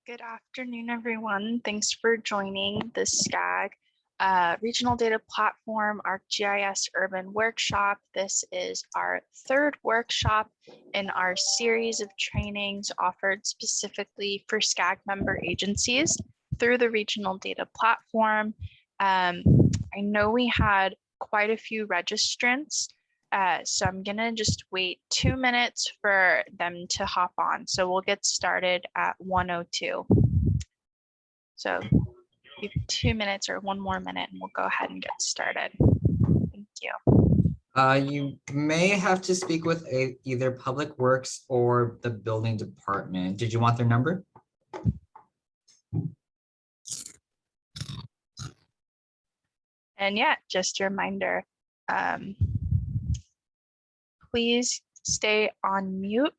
Good afternoon, everyone. Thanks for joining the SCAG Regional Data Platform ArcGIS Urban Workshop. This is our third workshop in our series of trainings offered specifically for SCAG member agencies through the Regional Data Platform. I know we had quite a few registrants, so I'm gonna just wait 2 minutes for them to hop on. So we'll get started at 1:02. So give 2 minutes or 1 more minute and we'll go ahead and get started. Thank you. You may have to speak with either Public Works or the building department. Did you want their number? And yeah, just a reminder, please stay on mute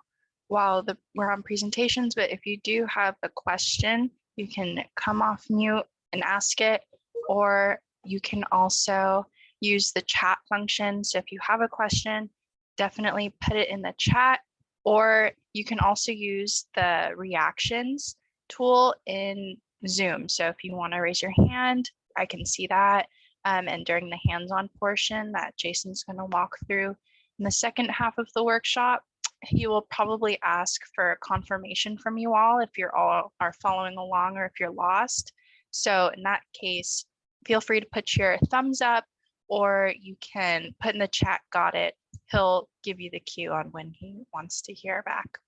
while we're on presentations, but if you do have a question, you can come off mute and ask it, or you can also use the chat function. So if you have a question, definitely put it in the chat, or you can also use the reactions tool in Zoom. So if you want to raise your hand, I can see that. And during the hands-on portion that Jason's going to walk through in the second half of the workshop, he will probably ask for confirmation from you all if you're all are following along or if you're lost. So in that case, feel free to put your thumbs up, or you can put in the chat, got it. He'll give you the cue on when he wants to hear back.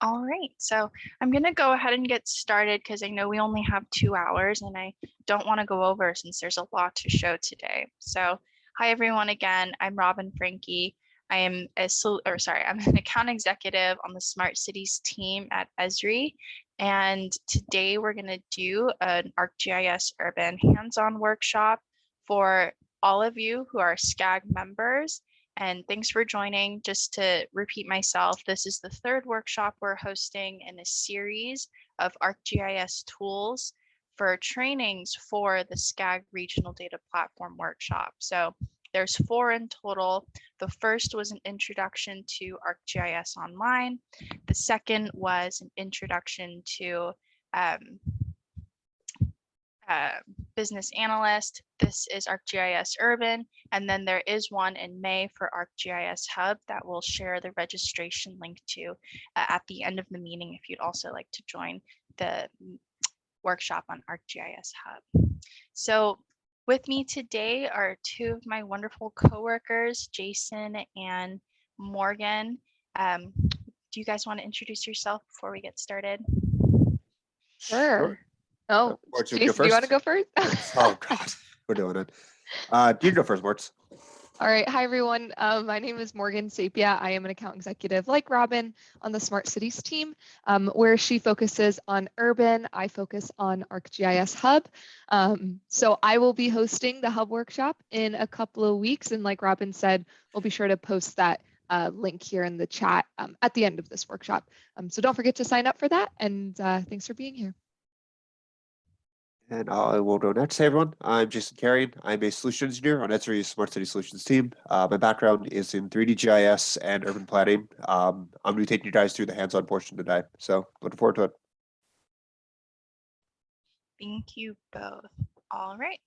All right, so I'm going to go ahead and get started because I know we only have 2 hours and I don't want to go over since there's a lot to show today. So hi everyone again, I'm Robin Franke. I'm an account executive on the Smart Cities team at Esri. And today we're going to do an ArcGIS Urban hands-on workshop for all of you who are SCAG members. And thanks for joining. Just to repeat myself, this is the third workshop we're hosting in a series of ArcGIS tools for trainings for the SCAG Regional Data Platform workshop. So there's 4 in total. The first was an introduction to ArcGIS Online. The second was an introduction to business analyst. This is ArcGIS Urban, and then there is one in May for ArcGIS Hub that we'll share the registration link to at the end of the meeting if you'd also like to join the workshop on ArcGIS Hub. So with me today are 2 of my wonderful coworkers, Jason and Morgan. Do you guys want to introduce yourself before we get started? Sure. Oh, Jason, do you want to go first? Oh God, we're doing it. You go first, Morts. All right. Hi, everyone. My name is Morgan Sapia. I am an account executive like Robin on the Smart Cities team, where she focuses on urban. I focus on ArcGIS Hub. So I will be hosting the Hub workshop in a couple of weeks. And like Robin said, we'll be sure to post that link here in the chat at the end of this workshop. So don't forget to sign up for that. And thanks for being here. And I will go next. Hey everyone, I'm Jason Carrion. I'm a solution engineer on Esri's Smart City Solutions team. My background is in 3D GIS and urban planning. I'm going to be taking you guys through the hands-on portion today. So looking forward to it. Thank you both. All right,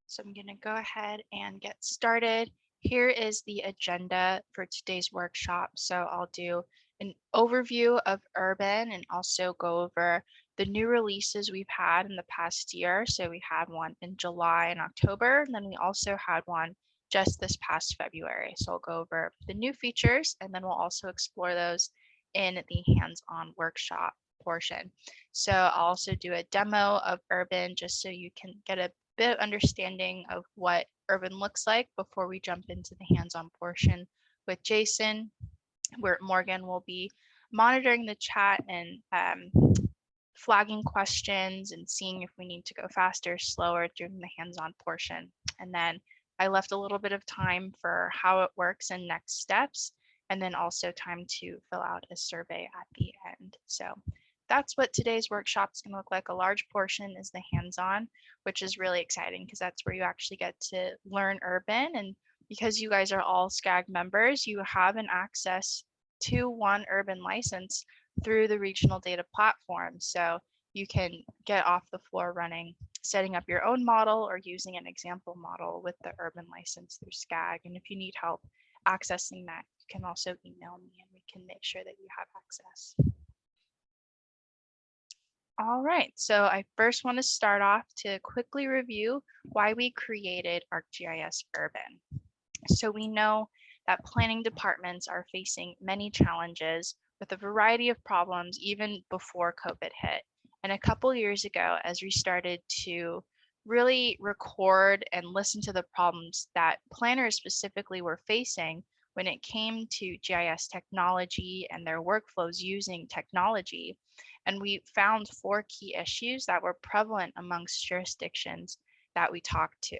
so I'm going to go ahead and get started. Here is the agenda for today's workshop. So I'll do an overview of urban and also go over the new releases we've had in the past year. So we had one in July and October, and then we also had one just this past February. So I'll go over the new features, and then we'll also explore those in the hands-on workshop portion. So I'll also do a demo of urban just so you can get a bit of understanding of what urban looks like before we jump into the hands-on portion with Jason, where Morgan will be monitoring the chat and flagging questions and seeing if we need to go faster, slower during the hands-on portion. And then I left a little bit of time for how it works and next steps, and then also time to fill out a survey at the end. So that's what today's workshop is going to look like. A large portion is the hands-on, which is really exciting because that's where you actually get to learn urban. And because you guys are all SCAG members, you have an access to one urban license through the regional data platform. So you can get off the floor running, setting up your own model or using an example model with the urban license through SCAG. And if you need help accessing that, you can also email me and we can make sure that you have access. All right, so I first want to start off to quickly review why we created ArcGIS Urban. So we know that planning departments are facing many challenges with a variety of problems even before COVID hit. And a couple years ago, Esri started to really record and listen to the problems that planners specifically were facing when it came to GIS technology and their workflows using technology. And we found 4 key issues that were prevalent amongst jurisdictions that we talked to.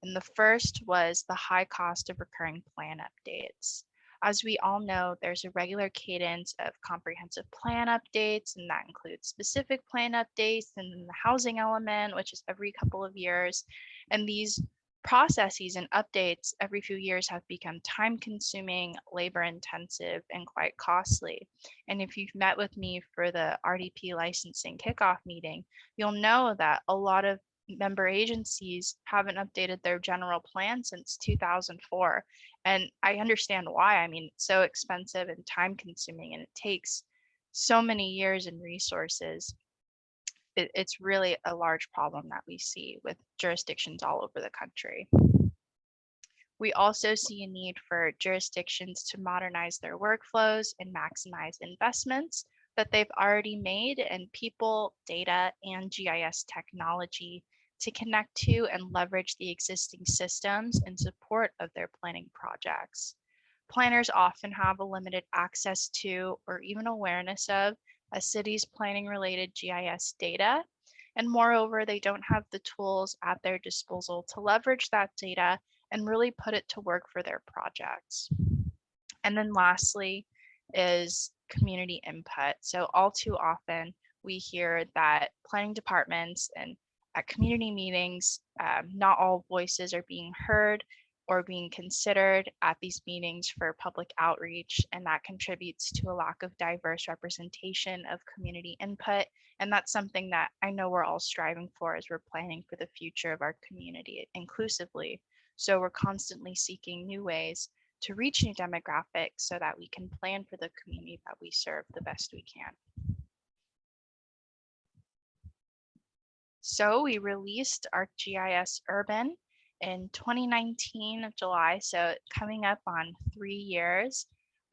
And the first was the high cost of recurring plan updates. As we all know, there's a regular cadence of comprehensive plan updates, and that includes specific plan updates and then the housing element, which is every couple of years. And these processes and updates every few years have become time consuming, labor intensive, and quite costly. And if you've met with me for the RDP licensing kickoff meeting, you'll know that a lot of member agencies haven't updated their general plan since 2004. And I understand why. I mean, it's so expensive and time consuming, and it takes so many years and resources. It's really a large problem that we see with jurisdictions all over the country. We also see a need for jurisdictions to modernize their workflows and maximize investments that they've already made in people, data, and GIS technology to connect to and leverage the existing systems in support of their planning projects. Planners often have a limited access to or even awareness of a city's planning related GIS data. And moreover, they don't have the tools at their disposal to leverage that data and really put it to work for their projects. And then lastly is community input. So all too often we hear that planning departments and at community meetings, not all voices are being heard or being considered at these meetings for public outreach, and that contributes to a lack of diverse representation of community input. And that's something that I know we're all striving for as we're planning for the future of our community inclusively. So we're constantly seeking new ways to reach new demographics so that we can plan for the community that we serve the best we can. So we released ArcGIS Urban in 2019 of July, so coming up on 3 years.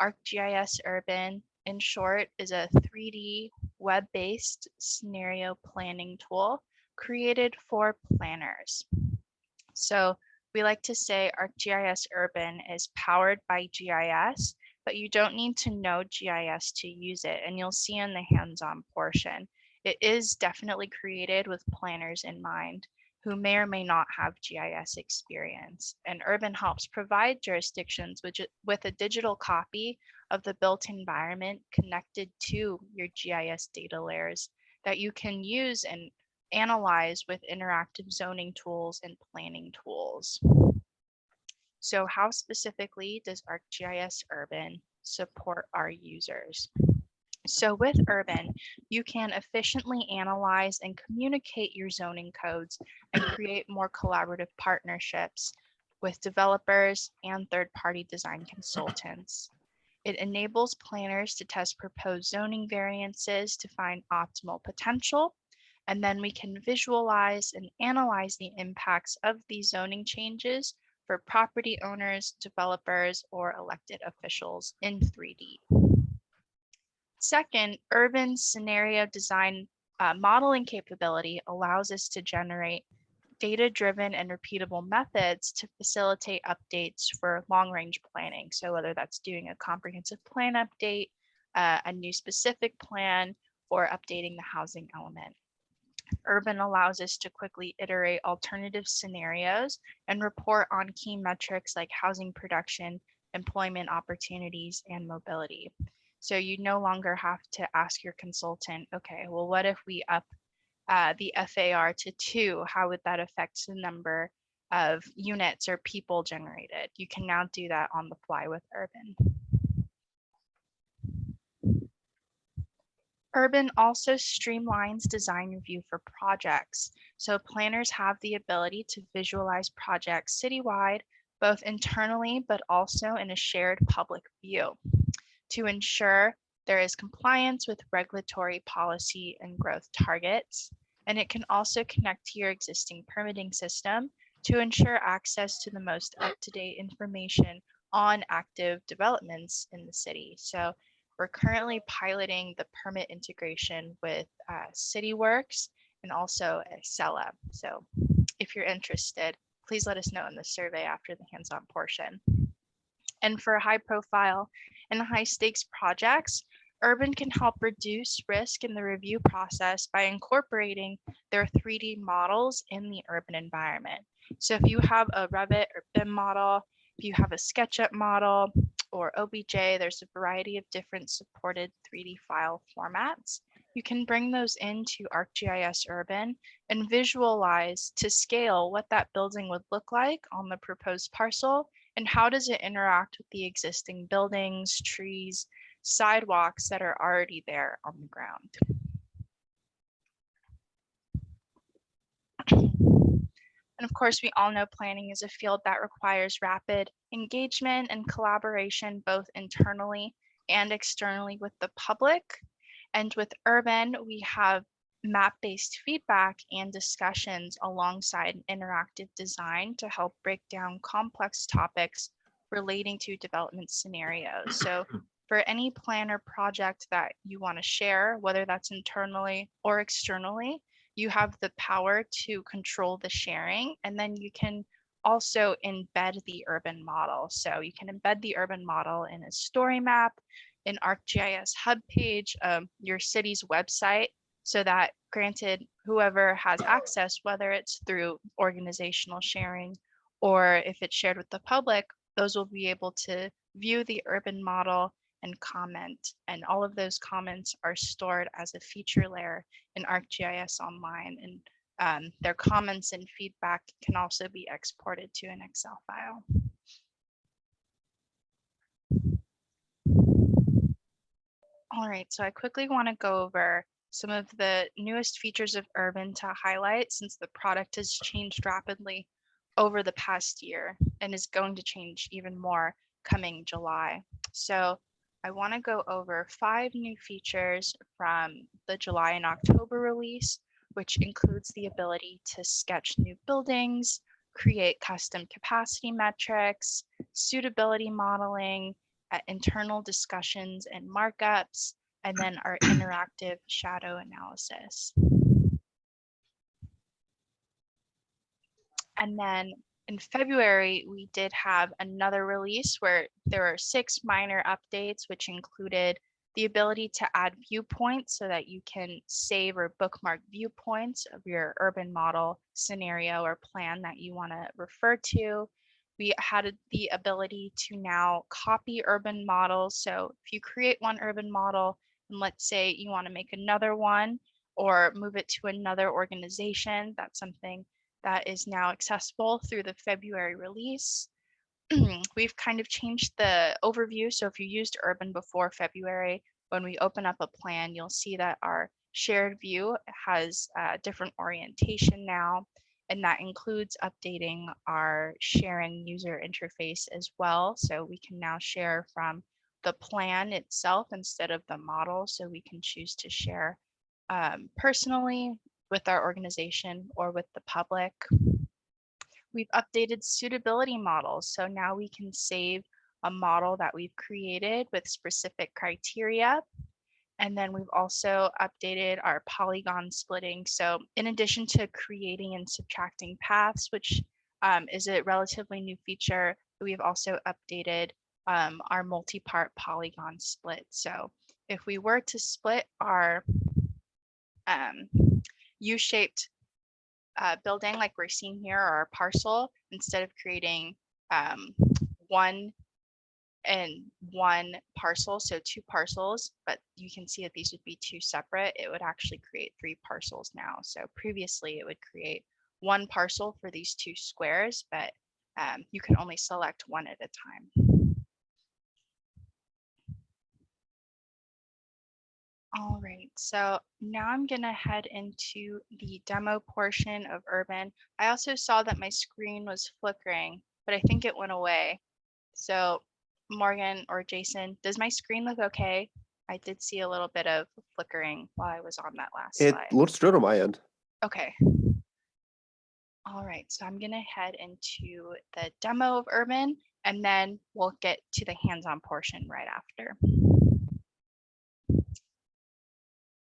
ArcGIS Urban, in short, is a 3D web-based scenario planning tool created for planners. So we like to say ArcGIS Urban is powered by GIS, but you don't need to know GIS to use it, and you'll see in the hands-on portion. It is definitely created with planners in mind who may or may not have GIS experience. And Urban helps provide jurisdictions with a digital copy of the built environment connected to your GIS data layers that you can use and analyze with interactive zoning tools and planning tools. So how specifically does ArcGIS Urban support our users? So with Urban, you can efficiently analyze and communicate your zoning codes and create more collaborative partnerships with developers and third-party design consultants. It enables planners to test proposed zoning variances to find optimal potential, and then we can visualize and analyze the impacts of these zoning changes for property owners, developers, or elected officials in 3D. Second, Urban scenario design modeling capability allows us to generate data-driven and repeatable methods to facilitate updates for long-range planning. So whether that's doing a comprehensive plan update, a new specific plan, or updating the housing element. Urban allows us to quickly iterate alternative scenarios and report on key metrics like housing production, employment opportunities, and mobility. So you no longer have to ask your consultant, okay, well, what if we up the FAR to 2? How would that affect the number of units or people generated? You can now do that on the fly with Urban. Urban also streamlines design review for projects, so planners have the ability to visualize projects citywide, both internally but also in a shared public view to ensure there is compliance with regulatory policy and growth targets. And it can also connect to your existing permitting system to ensure access to the most up-to-date information on active developments in the city. So we're currently piloting the permit integration with CityWorks and also Excella. So if you're interested, please let us know in the survey after the hands-on portion. And for high profile and high stakes projects, Urban can help reduce risk in the review process by incorporating their 3D models in the urban environment. So if you have a Revit or BIM model, if you have a SketchUp model or OBJ, there's a variety of different supported 3D file formats. You can bring those into ArcGIS Urban and visualize to scale what that building would look like on the proposed parcel and how does it interact with the existing buildings, trees, sidewalks that are already there on the ground. And of course, we all know planning is a field that requires rapid engagement and collaboration, both internally and externally with the public. And with Urban, we have map-based feedback and discussions alongside interactive design to help break down complex topics relating to development scenarios. So for any plan or project that you want to share, whether that's internally or externally, you have the power to control the sharing, and then you can also embed the urban model. So you can embed the urban model in a story map, an ArcGIS Hub page, your city's website, so that granted, whoever has access, whether it's through organizational sharing or if it's shared with the public, those will be able to view the urban model and comment. And all of those comments are stored as a feature layer in ArcGIS Online. And their comments and feedback can also be exported to an Excel file. All right, so I quickly want to go over some of the newest features of Urban to highlight, since the product has changed rapidly over the past year and is going to change even more coming July. So I want to go over 5 new features from the July and October release, which includes the ability to sketch new buildings, create custom capacity metrics, suitability modeling, internal discussions and markups, and then our interactive shadow analysis. And then in February, we did have another release where there were 6 minor updates, which included the ability to add viewpoints so that you can save or bookmark viewpoints of your urban model scenario or plan that you want to refer to. We had the ability to now copy urban models. So if you create one urban model, and let's say you want to make another one or move it to another organization, that's something that is now accessible through the February release. We've kind of changed the overview. So if you used Urban before February, when we open up a plan, you'll see that our shared view has a different orientation now. And that includes updating our sharing user interface as well. So we can now share from the plan itself instead of the model. So we can choose to share personally with our organization or with the public. We've updated suitability models. So now we can save a model that we've created with specific criteria. And then we've also updated our polygon splitting. So in addition to creating and subtracting paths, which is a relatively new feature, we've also updated our multi-part polygon split. So if we were to split our U-shaped building like we're seeing here, or our parcel, instead of creating one parcel, so 2 parcels, but you can see that these would be 2 separate, it would actually create 3 parcels now. So previously it would create 1 parcel for these 2 squares, but you can only select one at a time. All right, so now I'm gonna head into the demo portion of Urban. I also saw that my screen was flickering, but I think it went away. So Morgan or Jason, does my screen look okay? I did see a little bit of flickering while I was on that last It slide. looks good on my end. Okay. All right, so I'm gonna head into the demo of Urban and then we'll get to the hands-on portion right after.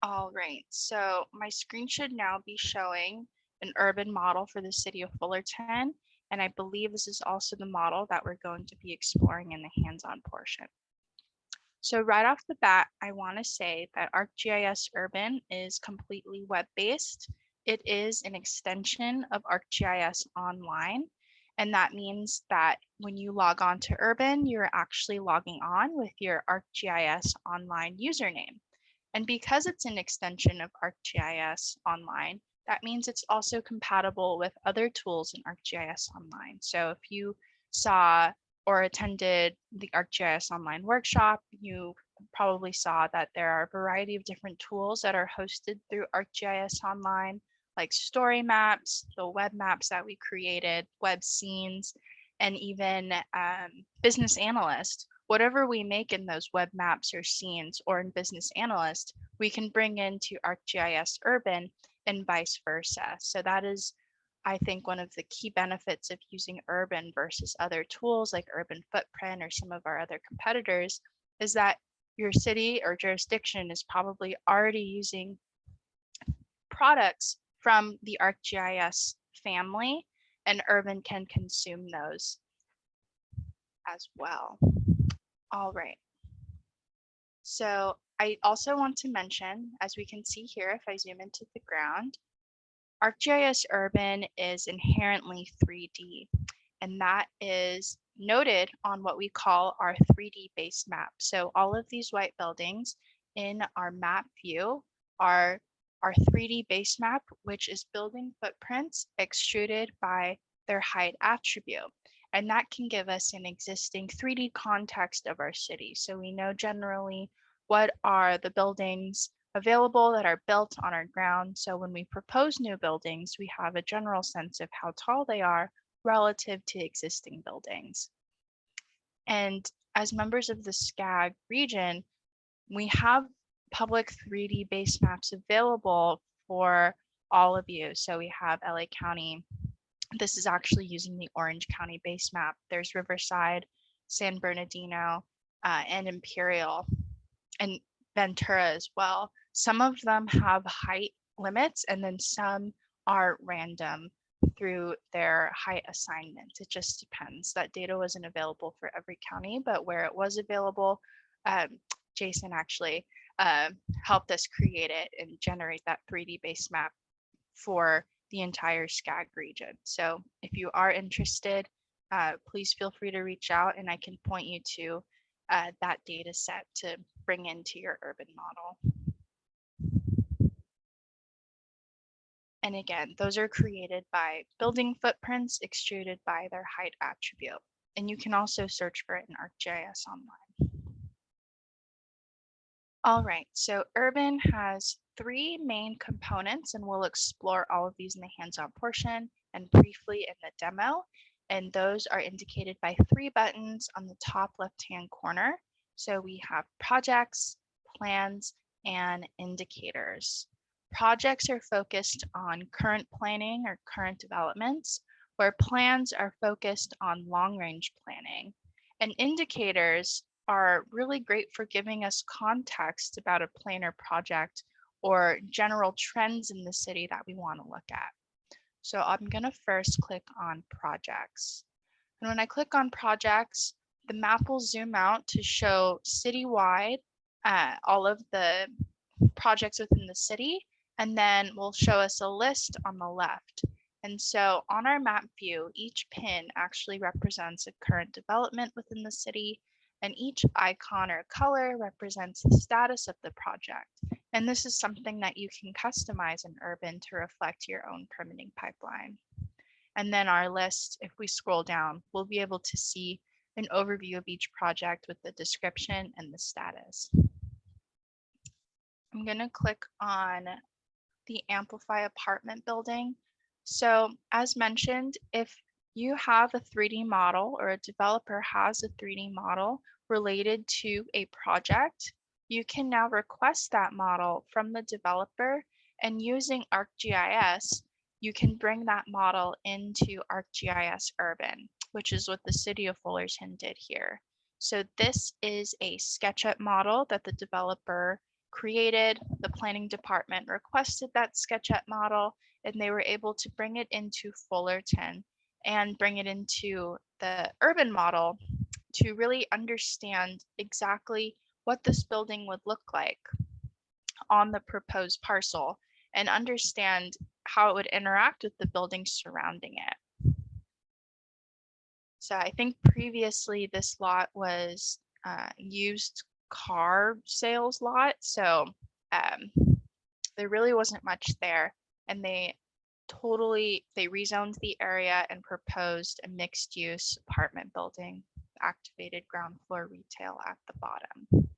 All right, so my screen should now be showing an urban model for the city of Fullerton. And I believe this is also the model that we're going to be exploring in the hands-on portion. So right off the bat, I want to say that ArcGIS Urban is completely web-based. It is an extension of ArcGIS Online. And that means that when you log on to Urban, you're actually logging on with your ArcGIS Online username. And because it's an extension of ArcGIS Online, that means it's also compatible with other tools in ArcGIS Online. So if you saw or attended the ArcGIS Online workshop, you probably saw that there are a variety of different tools that are hosted through ArcGIS Online, like story maps, the web maps that we created, web scenes, and even Business Analyst. Whatever we make in those web maps or scenes or in Business Analyst, we can bring into ArcGIS Urban and vice versa. So that is, I think, one of the key benefits of using Urban versus other tools like Urban Footprint or some of our other competitors is that your city or jurisdiction is probably already using products from the ArcGIS family, and Urban can consume those as well. All right. So I also want to mention, as we can see here, if I zoom into the ground, ArcGIS Urban is inherently 3D, and that is noted on what we call our 3D base map. So all of these white buildings in our map view are our 3D base map, which is building footprints extruded by their height attribute. And that can give us an existing 3D context of our city. So we know generally what are the buildings available that are built on our ground. So when we propose new buildings, we have a general sense of how tall they are relative to existing buildings. And as members of the SCAG region, we have public 3D base maps available for all of you. So we have LA County. This is actually using the Orange County base map. There's Riverside, San Bernardino, and Imperial, and Ventura as well. Some of them have height limits, and then some are random through their height assignment. It just depends. That data wasn't available for every county, but where it was available, Jason actually helped us create it and generate that 3D base map for the entire SCAG region. So if you are interested, please feel free to reach out and I can point you to that data set to bring into your urban model. And again, those are created by building footprints extruded by their height attribute. And you can also search for it in ArcGIS Online. All right, so Urban has 3 main components, and we'll explore all of these in the hands-on portion and briefly in the demo. And those are indicated by 3 buttons on the top left-hand corner. So we have projects, plans, and indicators. Projects are focused on current planning or current developments, where plans are focused on long-range planning. And indicators are really great for giving us context about a plan or project or general trends in the city that we want to look at. So I'm going to first click on projects. And when I click on projects, the map will zoom out to show citywide all of the projects within the city, and then will show us a list on the left. And so on our map view, each pin actually represents a current development within the city, and each icon or color represents the status of the project. And this is something that you can customize in Urban to reflect your own permitting pipeline. And then our list, if we scroll down, we'll be able to see an overview of each project with the description and the status. I'm going to click on the Amplify apartment building. So as mentioned, if you have a 3D model or a developer has a 3D model related to a project, you can now request that model from the developer, and using ArcGIS, you can bring that model into ArcGIS Urban, which is what the city of Fullerton did here. So this is a SketchUp model that the developer created. The planning department requested that SketchUp model, and they were able to bring it into Fullerton and bring it into the urban model to really understand exactly what this building would look like on the proposed parcel and understand how it would interact with the buildings surrounding it. So I think previously this lot was used car sales lot, so there really wasn't much there, and they rezoned the area and proposed a mixed use apartment building, activated ground floor retail at the bottom.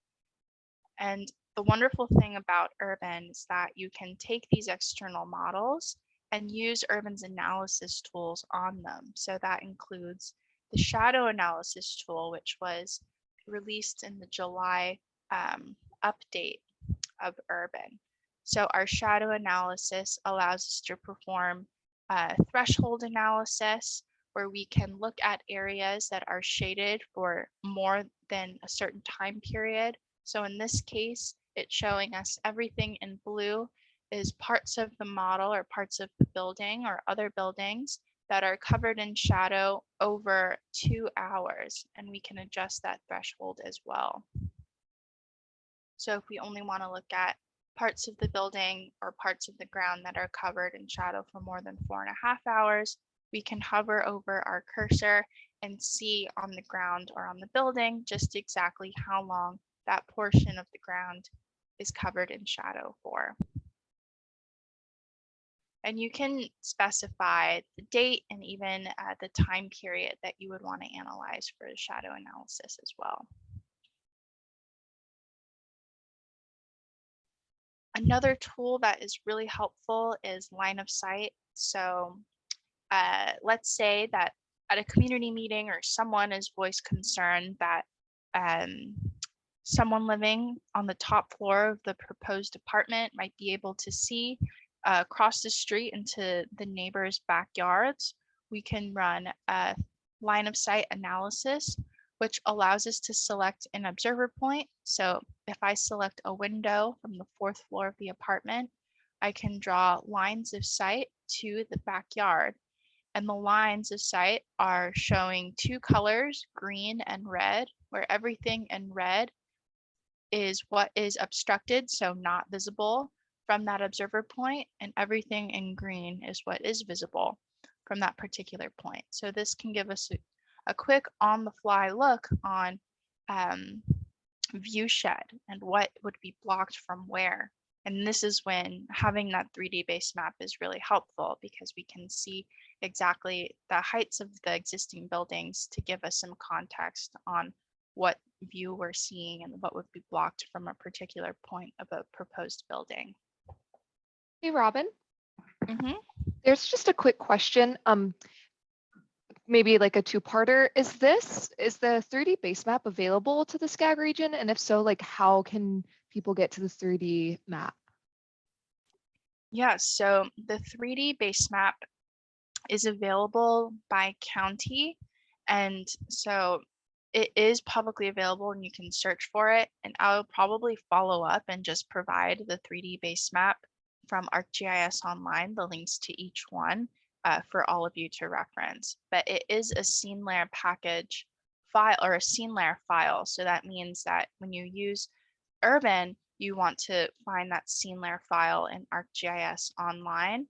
And the wonderful thing about Urban is that you can take these external models and use Urban's analysis tools on them. So that includes the shadow analysis tool, which was released in the July update of Urban. So our shadow analysis allows us to perform threshold analysis, where we can look at areas that are shaded for more than a certain time period. So in this case, it's showing us everything in blue is parts of the model or parts of the building or other buildings that are covered in shadow over 2 hours, and we can adjust that threshold as well. So if we only want to look at parts of the building or parts of the ground that are covered in shadow for more than 4.5 hours, we can hover over our cursor and see on the ground or on the building just exactly how long that portion of the ground is covered in shadow for. And you can specify the date and even the time period that you would want to analyze for the shadow analysis as well. Another tool that is really helpful is line of sight. So let's say that at a community meeting or someone has voiced concern that someone living on the top floor of the proposed apartment might be able to see across the street into the neighbors' backyards. We can run a line of sight analysis, which allows us to select an observer point. So if I select a window from the 4th floor of the apartment, I can draw lines of sight to the backyard. And the lines of sight are showing 2 colors, green and red, where everything in red is what is obstructed, so not visible from that observer point, and everything in green is what is visible from that particular point. So this can give us a quick on-the-fly look on view shed and what would be blocked from where. And this is when having that 3D base map is really helpful, because we can see exactly the heights of the existing buildings to give us some context on what view we're seeing and what would be blocked from a particular point of a proposed building. Hey, Robin. Mm-hmm. There's just a quick question. Maybe like a 2-parter. Is the 3D base map available to the SCAG region? And if so, like how can people get to the 3D map? Yeah, so the 3D base map is available by county. And so it is publicly available and you can search for it. And I'll probably follow up and just provide the 3D base map from ArcGIS Online, the links to each one for all of you to reference. But it is a scene layer package file or a scene layer file. So that means that when you use Urban, you want to find that scene layer file in ArcGIS Online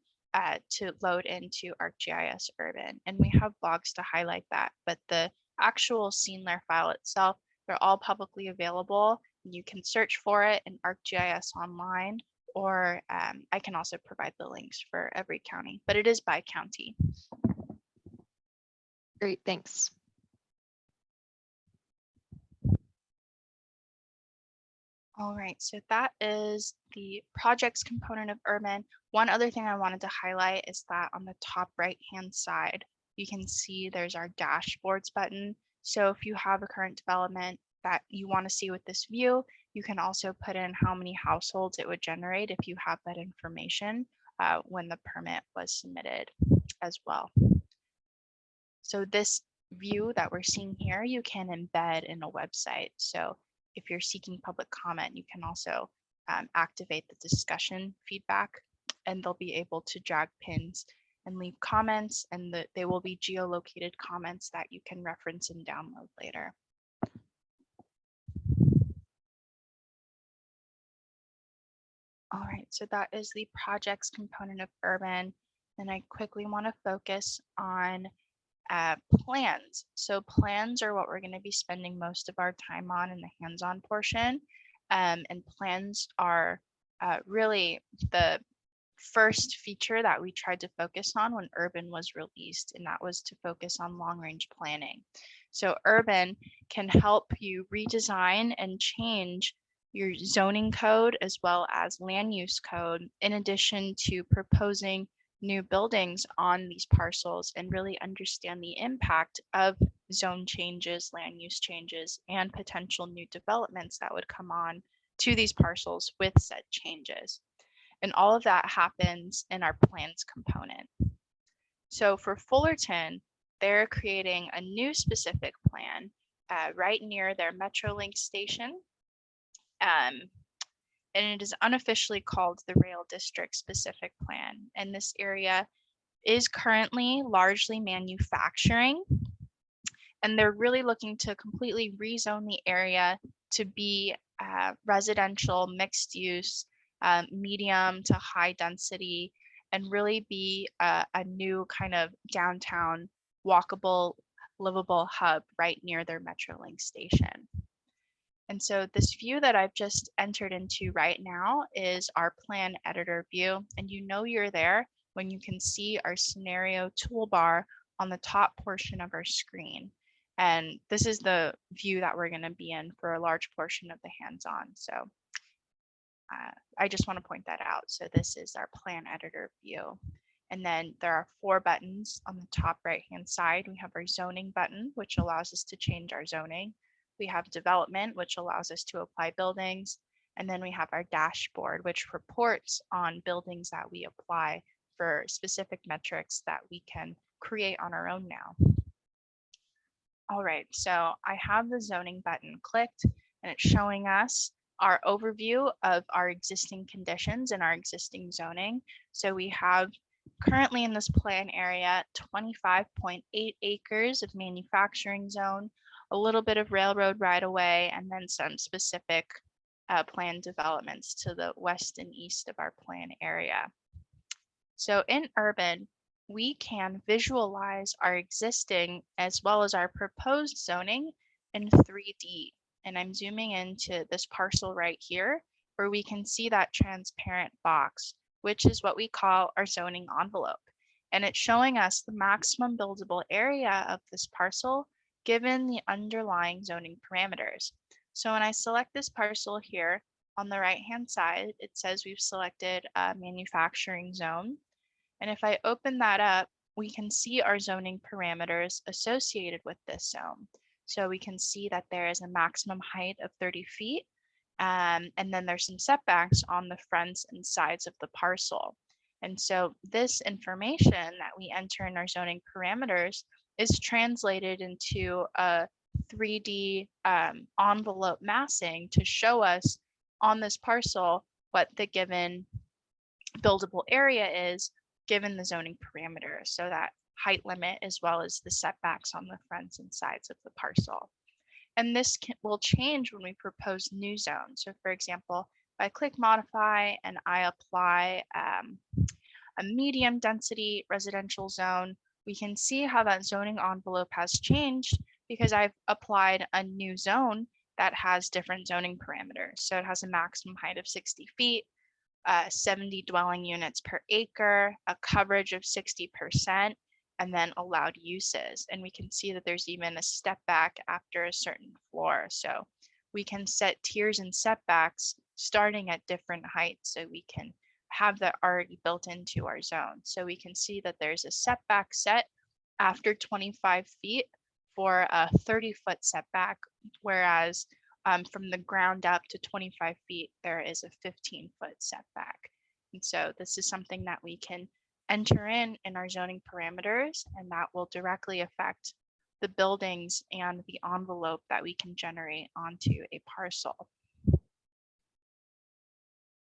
to load into ArcGIS Urban. And we have blogs to highlight that, but the actual scene layer file itself, they're all publicly available. You can search for it in ArcGIS Online, or I can also provide the links for every county, but it is by county. Great, thanks. All right, so that is the projects component of Urban. One other thing I wanted to highlight is that on the top right-hand side, you can see there's our dashboards button. So if you have a current development that you want to see with this view, you can also put in how many households it would generate if you have that information when the permit was submitted as well. So this view that we're seeing here, you can embed in a website. So if you're seeking public comment, you can also activate the discussion feedback, and they'll be able to drag pins and leave comments, and they will be geolocated comments that you can reference and download later. All right, so that is the projects component of Urban. And I quickly want to focus on plans. So plans are what we're going to be spending most of our time on in the hands-on portion. And plans are really the first feature that we tried to focus on when Urban was released, and that was to focus on long-range planning. So Urban can help you redesign and change your zoning code as well as land use code, in addition to proposing new buildings on these parcels and really understand the impact of zone changes, land use changes, and potential new developments that would come on to these parcels with said changes. And all of that happens in our plans component. So for Fullerton, they're creating a new specific plan right near their Metrolink station. And it is unofficially called the Rail District Specific Plan. And this area is currently largely manufacturing. And they're really looking to completely rezone the area to be residential, mixed use, medium to high density, and really be a new kind of downtown, walkable, livable hub right near their Metrolink station. And so this view that I've just entered into right now is our plan editor view. And you know you're there when you can see our scenario toolbar on the top portion of our screen. And this is the view that we're going to be in for a large portion of the hands-on. So I just want to point that out. So this is our plan editor view. And then there are 4 buttons on the top right-hand side. We have our zoning button, which allows us to change our zoning. We have development, which allows us to apply buildings. And then we have our dashboard, which reports on buildings that we apply for specific metrics that we can create on our own now. All right, so I have the zoning button clicked, and it's showing us our overview of our existing conditions and our existing zoning. So we have currently in this plan area 25.8 acres of manufacturing zone, a little bit of railroad right of way, and then some specific planned developments to the west and east of our plan area. So in Urban, we can visualize our existing as well as our proposed zoning in 3D. And I'm zooming into this parcel right here, where we can see that transparent box, which is what we call our zoning envelope. And it's showing us the maximum buildable area of this parcel given the underlying zoning parameters. So when I select this parcel here on the right-hand side, it says we've selected a manufacturing zone. And if I open that up, we can see our zoning parameters associated with this zone. So we can see that there is a maximum height of 30 feet. And then there's some setbacks on the fronts and sides of the parcel. And so this information that we enter in our zoning parameters is translated into a 3D envelope massing to show us on this parcel what the given buildable area is given the zoning parameters. So that height limit as well as the setbacks on the fronts and sides of the parcel. And this will change when we propose new zones. So for example, if I click modify and I apply a medium density residential zone, we can see how that zoning envelope has changed because I've applied a new zone that has different zoning parameters. So it has a maximum height of 60 feet, 70 dwelling units per acre, a coverage of 60%, and then allowed uses. And we can see that there's even a step back after a certain floor. So we can set tiers and setbacks starting at different heights. So we can have that already built into our zone. So we can see that there's a setback set after 25 feet for a 30-foot setback, whereas from the ground up to 25 feet, there is a 15-foot setback. And so this is something that we can enter in our zoning parameters, and that will directly affect the buildings and the envelope that we can generate onto a parcel.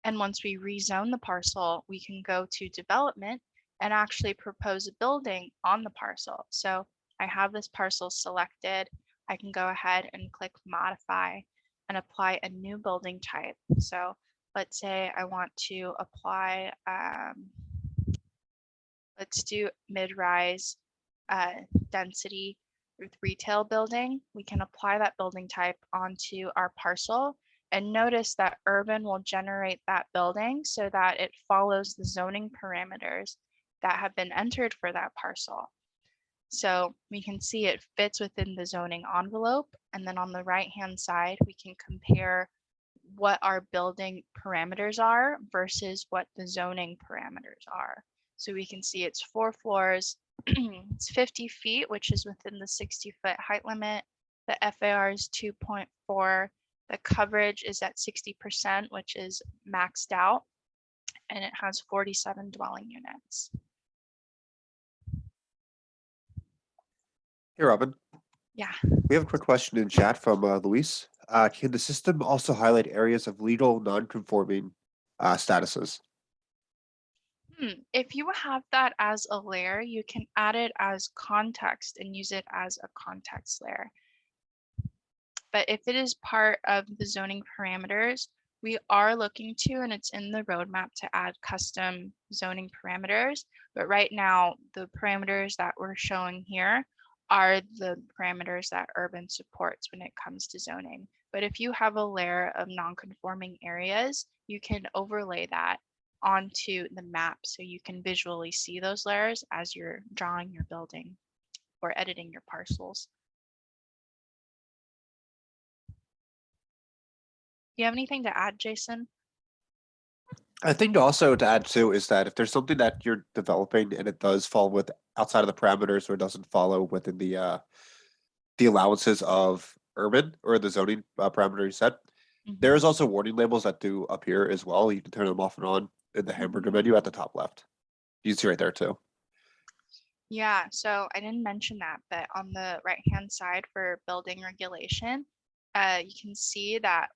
And once we rezone the parcel, we can go to development and actually propose a building on the parcel. So I have this parcel selected. I can go ahead and click modify and apply a new building type. So let's say I want to apply, let's do mid-rise density with retail building. We can apply that building type onto our parcel, and notice that Urban will generate that building so that it follows the zoning parameters that have been entered for that parcel. So we can see it fits within the zoning envelope, and then on the right-hand side, we can compare what our building parameters are versus what the zoning parameters are. So we can see it's 4 floors, it's 50 feet, which is within the 60-foot height limit. The FAR is 2.4. The coverage is at 60%, which is maxed out, and it has 47 dwelling units. Hey, Robin. Yeah. We have a quick question in chat from Luis. Can the system also highlight areas of legal non-conforming statuses? If you have that as a layer, you can add it as context and use it as a context layer. But if it is part of the zoning parameters, we are looking to, and it's in the roadmap, to add custom zoning parameters. But right now, the parameters that we're showing here are the parameters that Urban supports when it comes to zoning. But if you have a layer of non-conforming areas, you can overlay that onto the map so you can visually see those layers as you're drawing your building or editing your parcels. Do you have anything to add, Jason? I think also to add too is that if there's something that you're developing and it does fall with outside of the parameters or it doesn't follow within the allowances of Urban or the zoning parameter you set, there is also warning labels that do appear as well. You can turn them off and on in the hamburger menu at the top left. You can see right there too. Yeah, so I didn't mention that, but on the right-hand side for building regulation, you can see that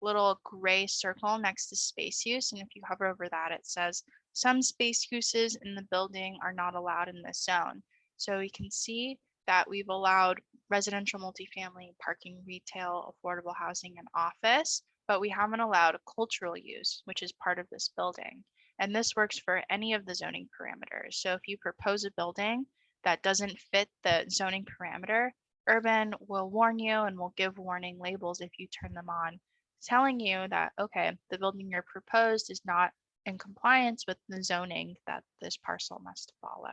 little gray circle next to space use. And if you hover over that, it says some space uses in the building are not allowed in this zone. So we can see that we've allowed residential multifamily, parking, retail, affordable housing, and office, but we haven't allowed a cultural use, which is part of this building. And this works for any of the zoning parameters. So if you propose a building that doesn't fit the zoning parameter, Urban will warn you and will give warning labels if you turn them on, telling you that, okay, the building you're proposed is not in compliance with the zoning that this parcel must follow.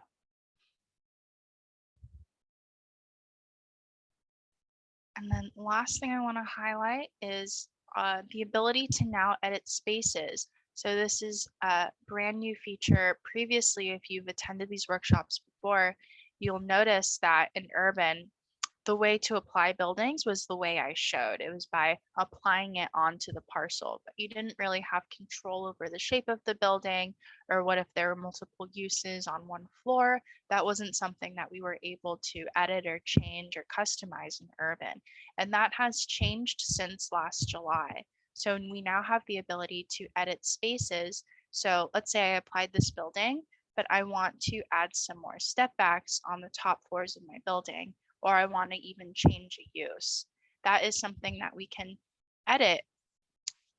And then last thing I want to highlight is the ability to now edit spaces. So this is a brand new feature. Previously, if you've attended these workshops before, you'll notice that in Urban, the way to apply buildings was the way I showed. It was by applying it onto the parcel, but you didn't really have control over the shape of the building, or what if there were multiple uses on one floor. That wasn't something that we were able to edit or change or customize in Urban. And that has changed since last July. So we now have the ability to edit spaces. So let's say I applied this building, but I want to add some more step backs on the top floors of my building, or I want to even change a use. That is something that we can edit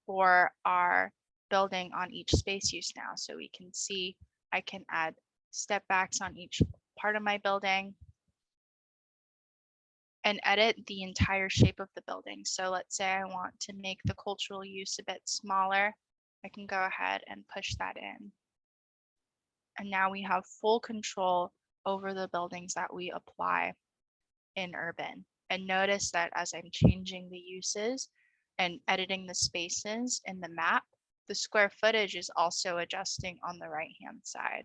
for our building on each space use now. So we can see I can add step backs on each part of my building and edit the entire shape of the building. So let's say I want to make the cultural use a bit smaller. I can go ahead and push that in. And now we have full control over the buildings that we apply in Urban. And notice that as I'm changing the uses and editing the spaces in the map, the square footage is also adjusting on the right-hand side.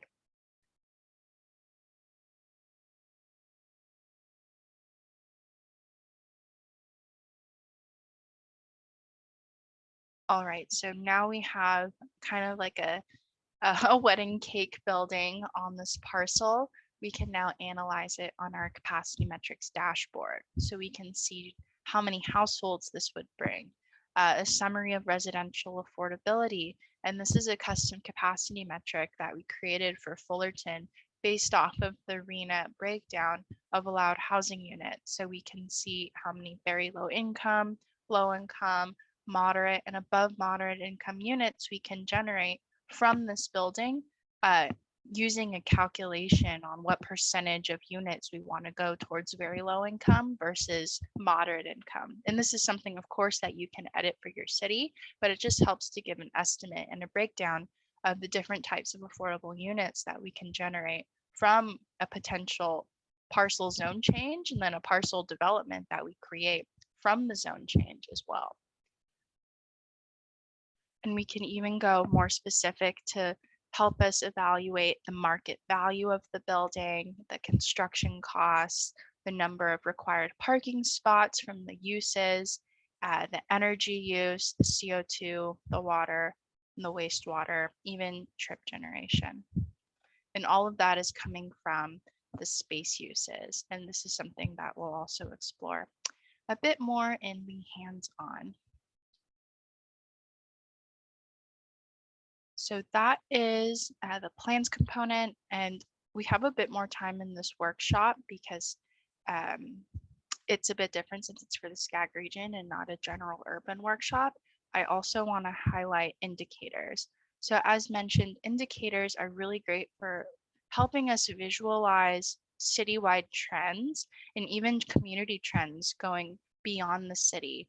All right, so now we have kind of like a wedding cake building on this parcel. We can now analyze it on our capacity metrics dashboard. So we can see how many households this would bring, a summary of residential affordability. And this is a custom capacity metric that we created for Fullerton based off of the RENA breakdown of allowed housing units. So we can see how many very low income, moderate, and above moderate income units we can generate from this building using a calculation on what percentage of units we want to go towards very low income versus moderate income. And this is something, of course, that you can edit for your city, but it just helps to give an estimate and a breakdown of the different types of affordable units that we can generate from a potential parcel zone change and then a parcel development that we create from the zone change as well. And we can even go more specific to help us evaluate the market value of the building, the construction costs, the number of required parking spots from the uses, the energy use, the CO2, the water, and the wastewater, even trip generation. And all of that is coming from the space uses. And this is something that we'll also explore a bit more in the hands-on. So that is the plans component, and we have a bit more time in this workshop because it's a bit different since it's for the SCAG region and not a general urban workshop. I also want to highlight indicators. So as mentioned, indicators are really great for helping us visualize citywide trends and even community trends going beyond the city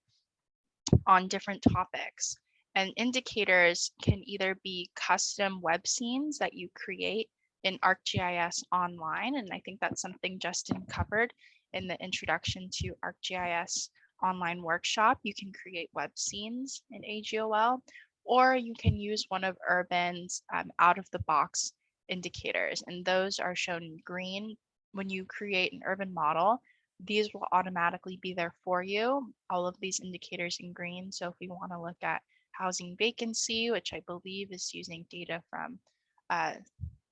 on different topics. And indicators can either be custom web scenes that you create in ArcGIS online. And I think that's something Justin covered in the introduction to ArcGIS online workshop. You can create web scenes in AGOL, or you can use one of Urban's out of the box indicators. And those are shown in green. When you create an urban model, these will automatically be there for you. All of these indicators in green. So if we want to look at housing vacancy, which I believe is using data from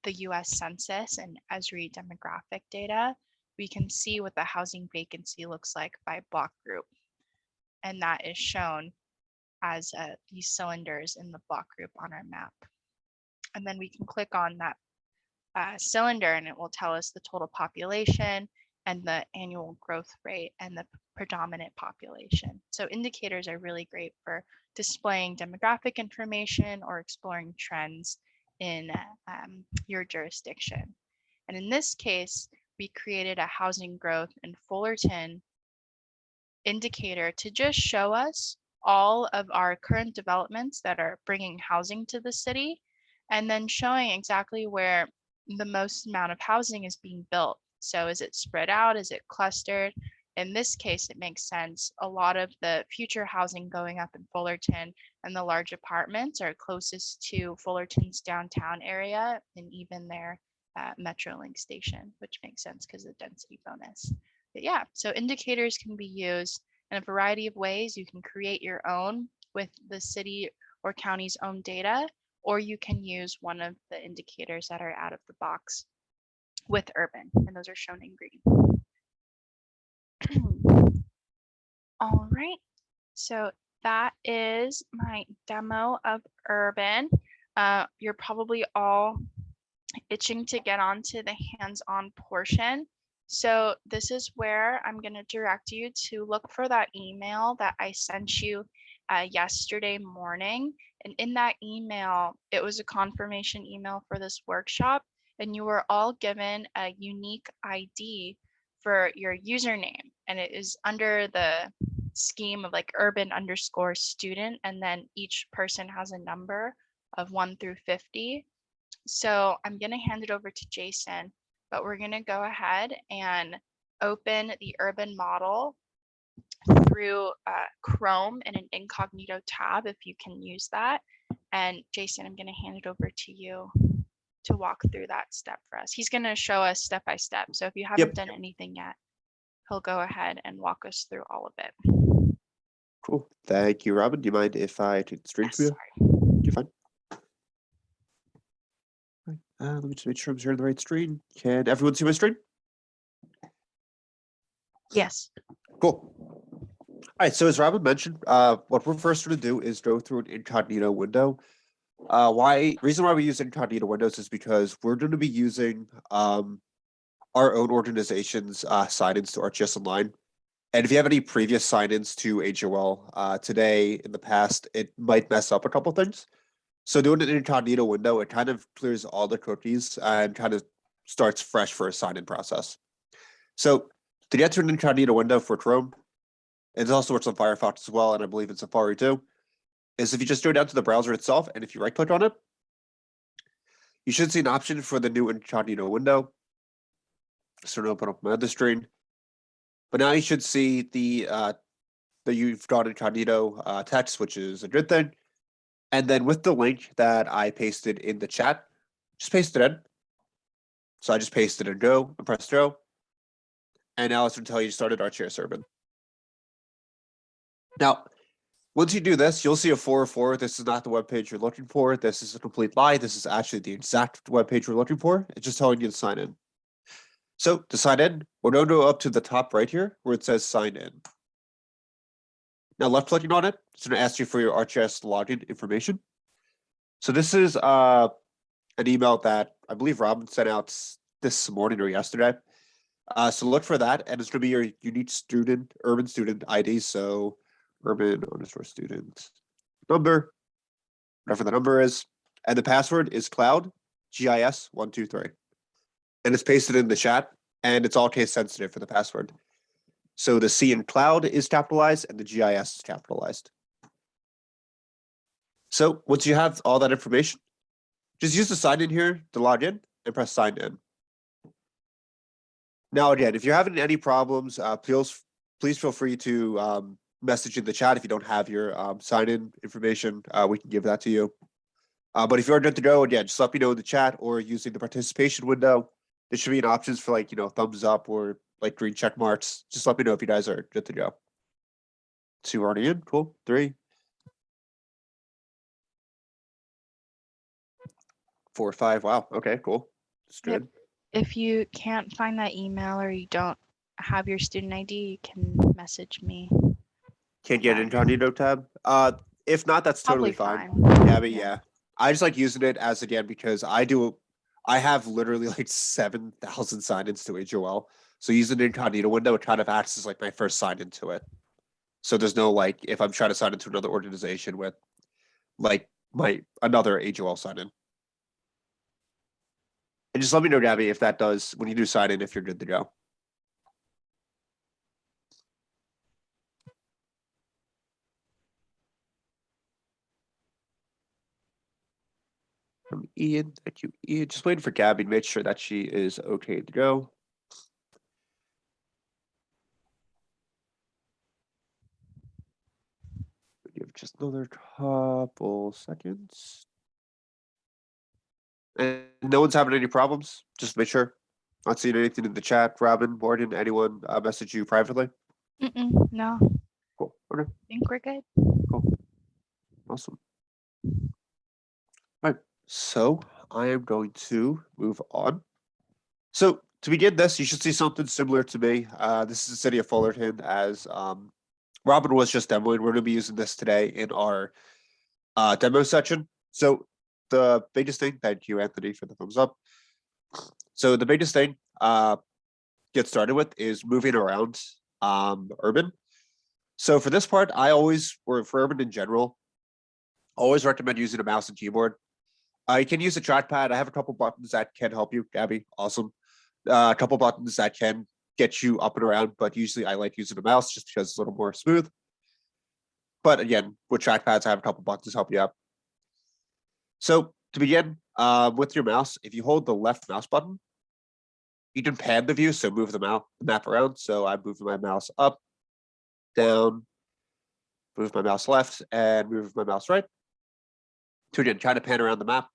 the US Census and Esri demographic data, we can see what the housing vacancy looks like by block group. And that is shown as these cylinders in the block group on our map. And then we can click on that cylinder and it will tell us the total population and the annual growth rate and the predominant population. So indicators are really great for displaying demographic information or exploring trends in your jurisdiction. And in this case, we created a housing growth in Fullerton indicator to just show us all of our current developments that are bringing housing to the city, and then showing exactly where the most amount of housing is being built. So is it spread out? Is it clustered? In this case, it makes sense. A lot of the future housing going up in Fullerton and the large apartments are closest to Fullerton's downtown area and even their Metrolink station, which makes sense because of the density bonus. But yeah, so indicators can be used in a variety of ways. You can create your own with the city or county's own data, or you can use one of the indicators that are out of the box with Urban, and those are shown in green. All right, so that is my demo of Urban. You're probably all itching to get onto the hands-on portion. So this is where I'm going to direct you to look for that email that I sent you yesterday morning. And in that email, it was a confirmation email for this workshop, and you were all given a unique ID for your username. And it is under the scheme of like urban_student, and then each person has a number of 1 through 50. So I'm going to hand it over to Jason, but we're going to go ahead and open the Urban model through Chrome in an incognito tab if you can use that. And Jason, I'm going to hand it over to you to walk through that step for us. He's going to show us step by step. So if you haven't done anything yet, he'll go ahead and walk us through all of it. Cool. Thank you, Robin. Do you mind if I take the screen Yes, for you? sorry. You're fine. Right, let me just make sure I'm sharing the right screen. Can everyone see my screen? Yes. Cool. All right, so as Robin mentioned, what we're first going to do is go through an incognito window. Reason why we use incognito windows is because we're going to be using our own organization's sign-ins to ArcGIS Online. And if you have any previous sign-ins to HOL today, in the past, it might mess up a couple things. So doing an incognito window, it kind of clears all the cookies and kind of starts fresh for a sign-in process. So to get to an incognito window for Chrome, it also works on Firefox as well, and I believe in Safari too, is if you just go down to the browser itself, and if you right-click on it, you should see an option for the new incognito window. So to open up my other screen. But now you should see that you've got incognito text, which is a good thing. And then with the link that I pasted in the chat, just paste it in. So I just pasted in go and press go. And now it's going to tell you started ArcGIS Urban. Now, once you do this, you'll see a 404. This is not the web page you're looking for. This is a complete lie. This is actually the exact web page we're looking for. It's just telling you to sign in. So to sign in, we're going to go up to the top right here where it says sign in. Now left clicking on it, it's going to ask you for your ArcGIS login information. So this is an email that I believe Robin sent out this morning or yesterday. So look for that, and it's going to be your unique student, Urban student ID. So Urban_student number, whatever the number is, and the password is cloud GIS 123. And it's pasted in the chat, and it's all case sensitive for the password. So the C in cloud is capitalized and the GIS is capitalized. So once you have all that information, just use the sign in here to log in and press sign in. Now, again, if you're having any problems, please feel free to message in the chat. If you don't have your sign in information, we can give that to you. But if you're good to go, again, just let me know in the chat or using the participation window. There should be an options for like, thumbs up or like green check marks. Just let me know if you guys are good to go. 2 already in, cool. 3, 4, 5. Wow. Okay, cool. It's Yep. good. If you can't find that email or you don't have your student ID, you can message me. Can't get incognito tab. If not, that's totally Probably fine. Yeah, but Yeah. yeah. I just like using it as again because I have literally like 7,000 sign-ins to HOL. So using the incognito window, it kind of acts as like my first sign into it. So there's no like if I'm trying to sign into another organization with like another HOL sign-in. And just let me know, Gabby, if that does when you do sign in, if you're good to go. From Ian, thank you, Ian. Just waiting for Gabby to make sure that she is okay to go. Give just another couple seconds. And no one's having any problems. Just make sure. Not seeing anything in the chat. Robin, Morgan, anyone message you privately? No, Cool. Okay. I think we're good. Cool. Awesome. All right. So I am going to move on. So to begin this, you should see something similar to me. This is the city of Fullerton as Robin was just demoing. We're going to be using this today in our demo section. So the biggest thing, thank you, Anthony, for the thumbs up. So the biggest thing get started with is moving around Urban. So for this part, or for Urban in general, always recommend using a mouse and keyboard. You can use a trackpad. I have a couple buttons that can help you, Gabby. Awesome. A couple buttons that can get you up and around, but usually I like using a mouse just because it's a little more smooth. But again, with trackpads, I have a couple buttons to help you out. So to begin with your mouse, if you hold the left mouse button, You can pan the view, so move the map around. So I'm moving my mouse up, down, move my mouse left, and move my mouse right. To again, try to pan around the map.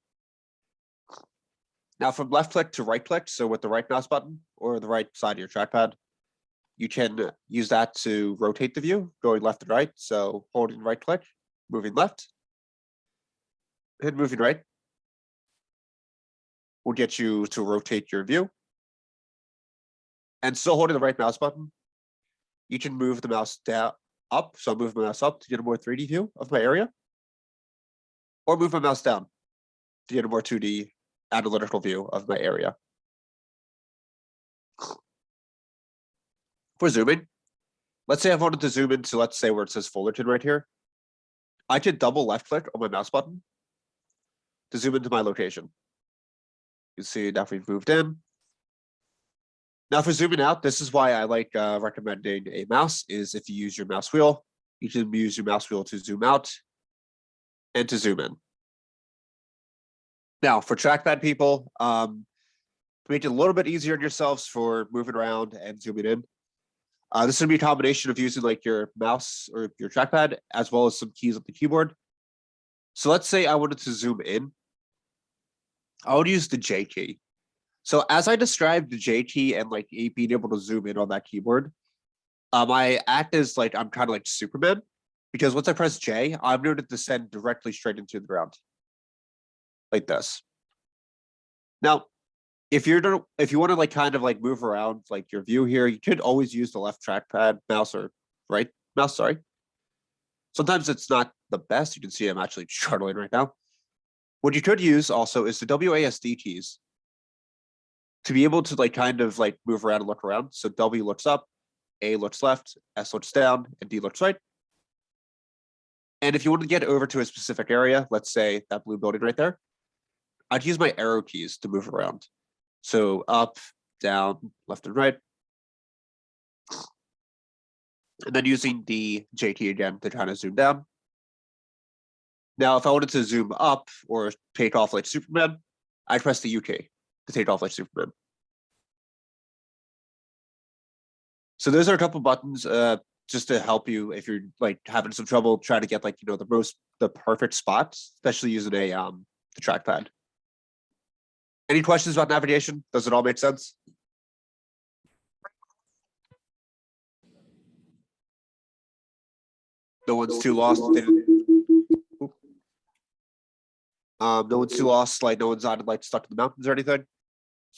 Now from left click to right click, so with the right mouse button or the right side of your trackpad, you can use that to rotate the view, going left and right. So holding right click, moving left, and moving right will get you to rotate your view. And still holding the right mouse button, you can move the mouse down, up. So I'll move my mouse up to get a more 3D view of my area, or move my mouse down to get a more 2D analytical view of my area. For zooming, let's say I wanted to zoom into, let's say where it says Fullerton right here. I could double left click on my mouse button to zoom into my location. You see now we've moved in. Now for zooming out, this is why I like recommending a mouse, is if you use your mouse wheel, you can use your mouse wheel to zoom out and to zoom in. Now for trackpad people, to make it a little bit easier on yourselves for moving around and zooming in, this is gonna be a combination of using like your mouse or your trackpad as well as some keys on the keyboard. So let's say I wanted to zoom in. I would use the J key. So as I described the J key and like being able to zoom in on that keyboard, I act as like I'm kind of like Superman, because once I press J, I'm going to descend directly straight into the ground, like this. Now, if you want to like kind of like move around like your view here, you could always use the left trackpad mouse or right mouse. Sorry. Sometimes it's not the best. You can see I'm actually struggling right now. What you could use also is the WASD keys to be able to like kind of like move around and look around. So W looks up, A looks left, S looks down, and D looks right. And if you want to get over to a specific area, let's say that blue building right there, I'd use my arrow keys to move around. So up, down, left and right. And then using the J key again to kind of zoom down. Now, if I wanted to zoom up or take off like Superman, I'd press the U key to take off like Superman. So those are a couple buttons just to help you if you're like having some trouble trying to get like, you know, the perfect spot, especially using the trackpad. Any questions about navigation? Does it all make sense? No one's too lost. No one's too lost, like no one's on like stuck in the mountains or anything.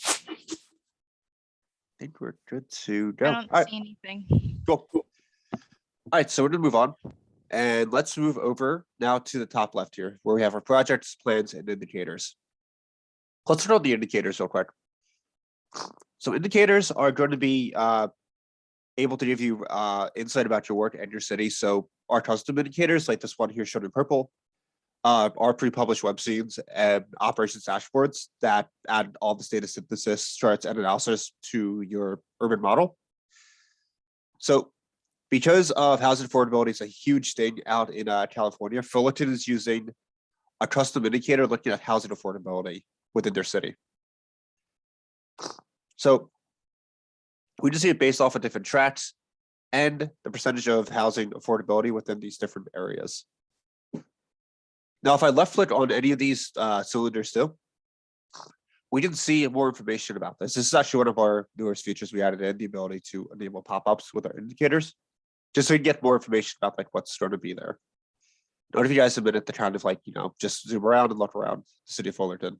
I think we're good to go. I don't see anything. Cool. All right, so we're gonna move on. And let's move over now to the top left here, where we have our projects, plans, and indicators. Let's start on the indicators real quick. So indicators are going to be able to give you insight about your work and your city. So our custom indicators, like this one here shown in purple, are pre-published web scenes and operations dashboards that add all this data synthesis, charts, and analysis to your urban model. So because of housing affordability is a huge thing out in California, Fullerton is using a custom indicator looking at housing affordability within their city. So we just see it based off of different tracks and the percentage of housing affordability within these different areas. Now, if I left click on any of these cylinders too, we can see more information about this. This is actually one of our newest features we added in, the ability to enable pop-ups with our indicators, just so you can get more information about like what's going to be there. I'll give you guys a minute to kind of like, you know, just zoom around and look around the city of Fullerton.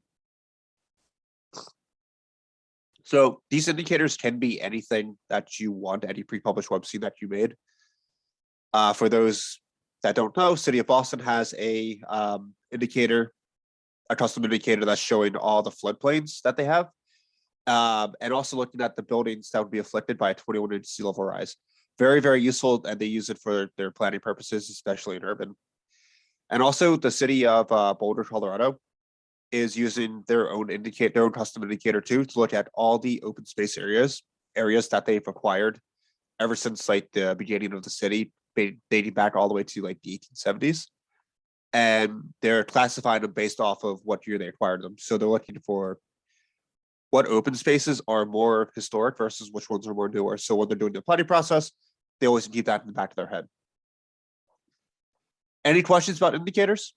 So these indicators can be anything that you want, any pre-published web scene that you made. For those that don't know, City of Boston has a indicator, a custom indicator that's showing all the floodplains that they have, and also looking at the buildings that would be afflicted by a 21-inch sea level rise. Very, very useful, and they use it for their planning purposes, especially in urban. And also, the city of Boulder, Colorado, is using their own custom indicator too, to look at all the open space areas that they've acquired ever since like the beginning of the city, dating back all the way to like the 1870s. And they're classifying them based off of what year they acquired them. So they're looking for what open spaces are more historic versus which ones are more newer. So when they're doing the planning process, they always keep that in the back of their head. Any questions about indicators?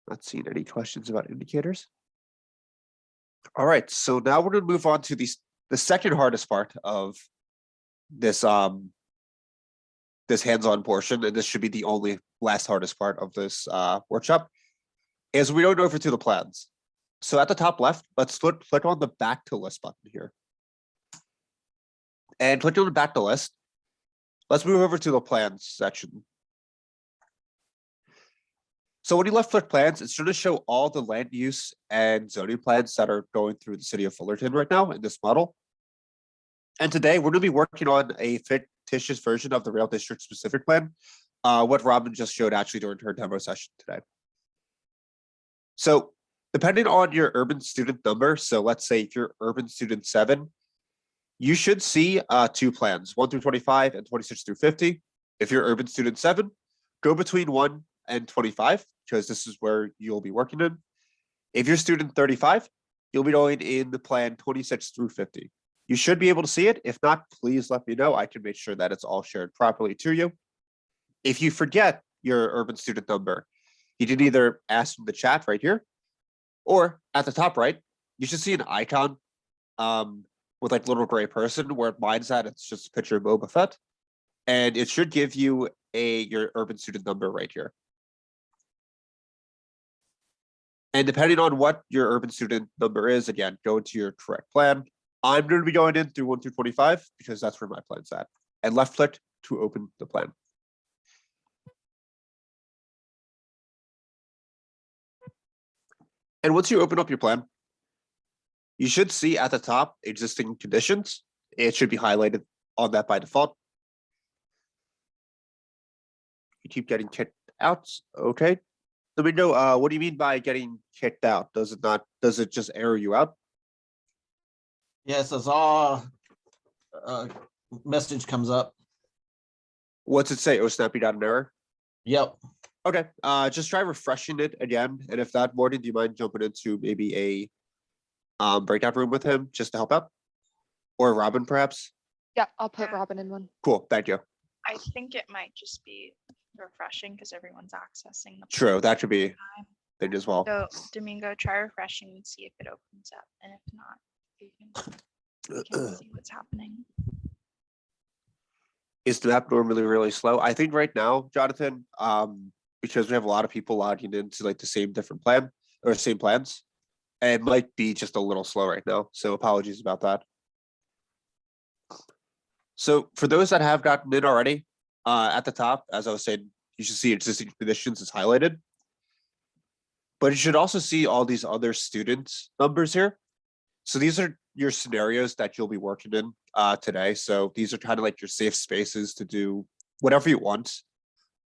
Not seeing any questions about indicators. All right, so now we're going to move on to the second hardest part of this this hands-on portion, and this should be the only last hardest part of this workshop, is we don't go over to the plans. So at the top left, let's click on the back to list button here. And click on the back to list. Let's move over to the plans section. So when you left click plans, it's going to show all the land use and zoning plans that are going through the city of Fullerton right now in this model. And today we're going to be working on a fictitious version of the rail district specific plan, what Robin just showed actually during her demo session today. So depending on your urban student number, so let's say if you're urban student 7, you should see 2 plans, 1 through 25 and 26 through 50. If you're urban student 7, go between 1 and 25, because this is where you'll be working in. If you're student 35, you'll be going in the plan 26 through 50. You should be able to see it. If not, please let me know. I can make sure that it's all shared properly to you. If you forget your urban student number, you can either ask in the chat right here, or at the top right, you should see an icon with like little gray person. Where mine's at, it's just a picture of Boba Fett. And it should give you your urban student number right here. And depending on what your urban student number is, again, go into your correct plan. I'm going to be going in through 1 through 25 because that's where my plan's at. And left click to open the plan. And once you open up your plan, you should see at the top existing conditions. It should be highlighted on that by default. You keep getting kicked out. Okay. Let me know, what do you mean by getting kicked out? Does it just error you out? Yes, as all message comes up. What's it say? Oh, snap, you got an error? Yep. Okay, just try refreshing it again. And if not, Morgan, do you mind jumping into maybe a breakout room with him just to help out? Or Robin, perhaps? Yeah, I'll put Yeah. Robin in one. Cool, thank you. I think it might just be refreshing because everyone's accessing the. True, that should be time. thing as well. So Domingo, try refreshing and see if it opens up, and if not, you can see what's happening. Is the map normally really slow? I think right now, Jonathan, because we have a lot of people logging into like the same different plan or same plans, it might be just a little slow right now. So apologies about that. So for those that have gotten in already, at the top, as I was saying, you should see existing conditions is highlighted. But you should also see all these other student numbers here. So these are your scenarios that you'll be working in today. So these are kind of like your safe spaces to do whatever you want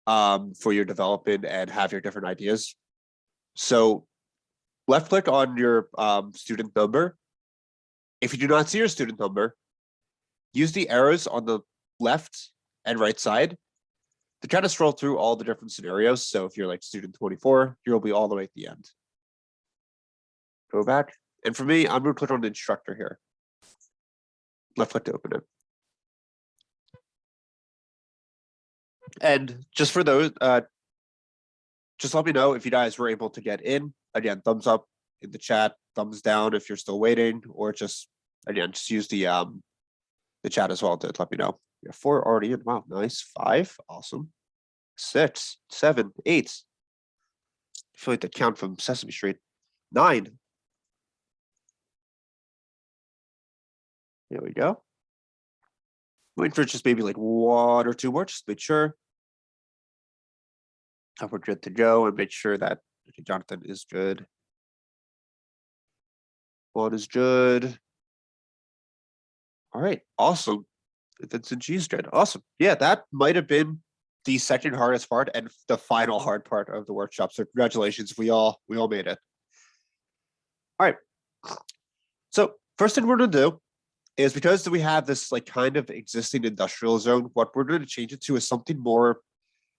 for your development and have your different ideas. So left click on your student number. If you do not see your student number, use the arrows on the left and right side to kind of scroll through all the different scenarios. So if you're like student 24, you'll be all the way at the end. Go back. And for me, I'm going to click on the instructor here. Left click to open it. And just for those, just let me know if you guys were able to get in. Again, thumbs up in the chat, thumbs down if you're still waiting, or just, again, just use the chat as well to let me know. We have 4 already in. Wow, nice. 5, awesome. 6, 7, 8. I feel like the count from Sesame Street. 9. There we go. Waiting for just maybe like 1 or 2 more, just to make sure. And we're good to go, and make sure that Jonathan is good. 1 is good. All right, awesome. Vincent G's good. Awesome. Yeah, that might have been the second hardest part and the final hard part of the workshop. So congratulations, we all made it. All right. So first thing we're gonna do is, because we have this like kind of existing industrial zone, what we're going to change it to is something more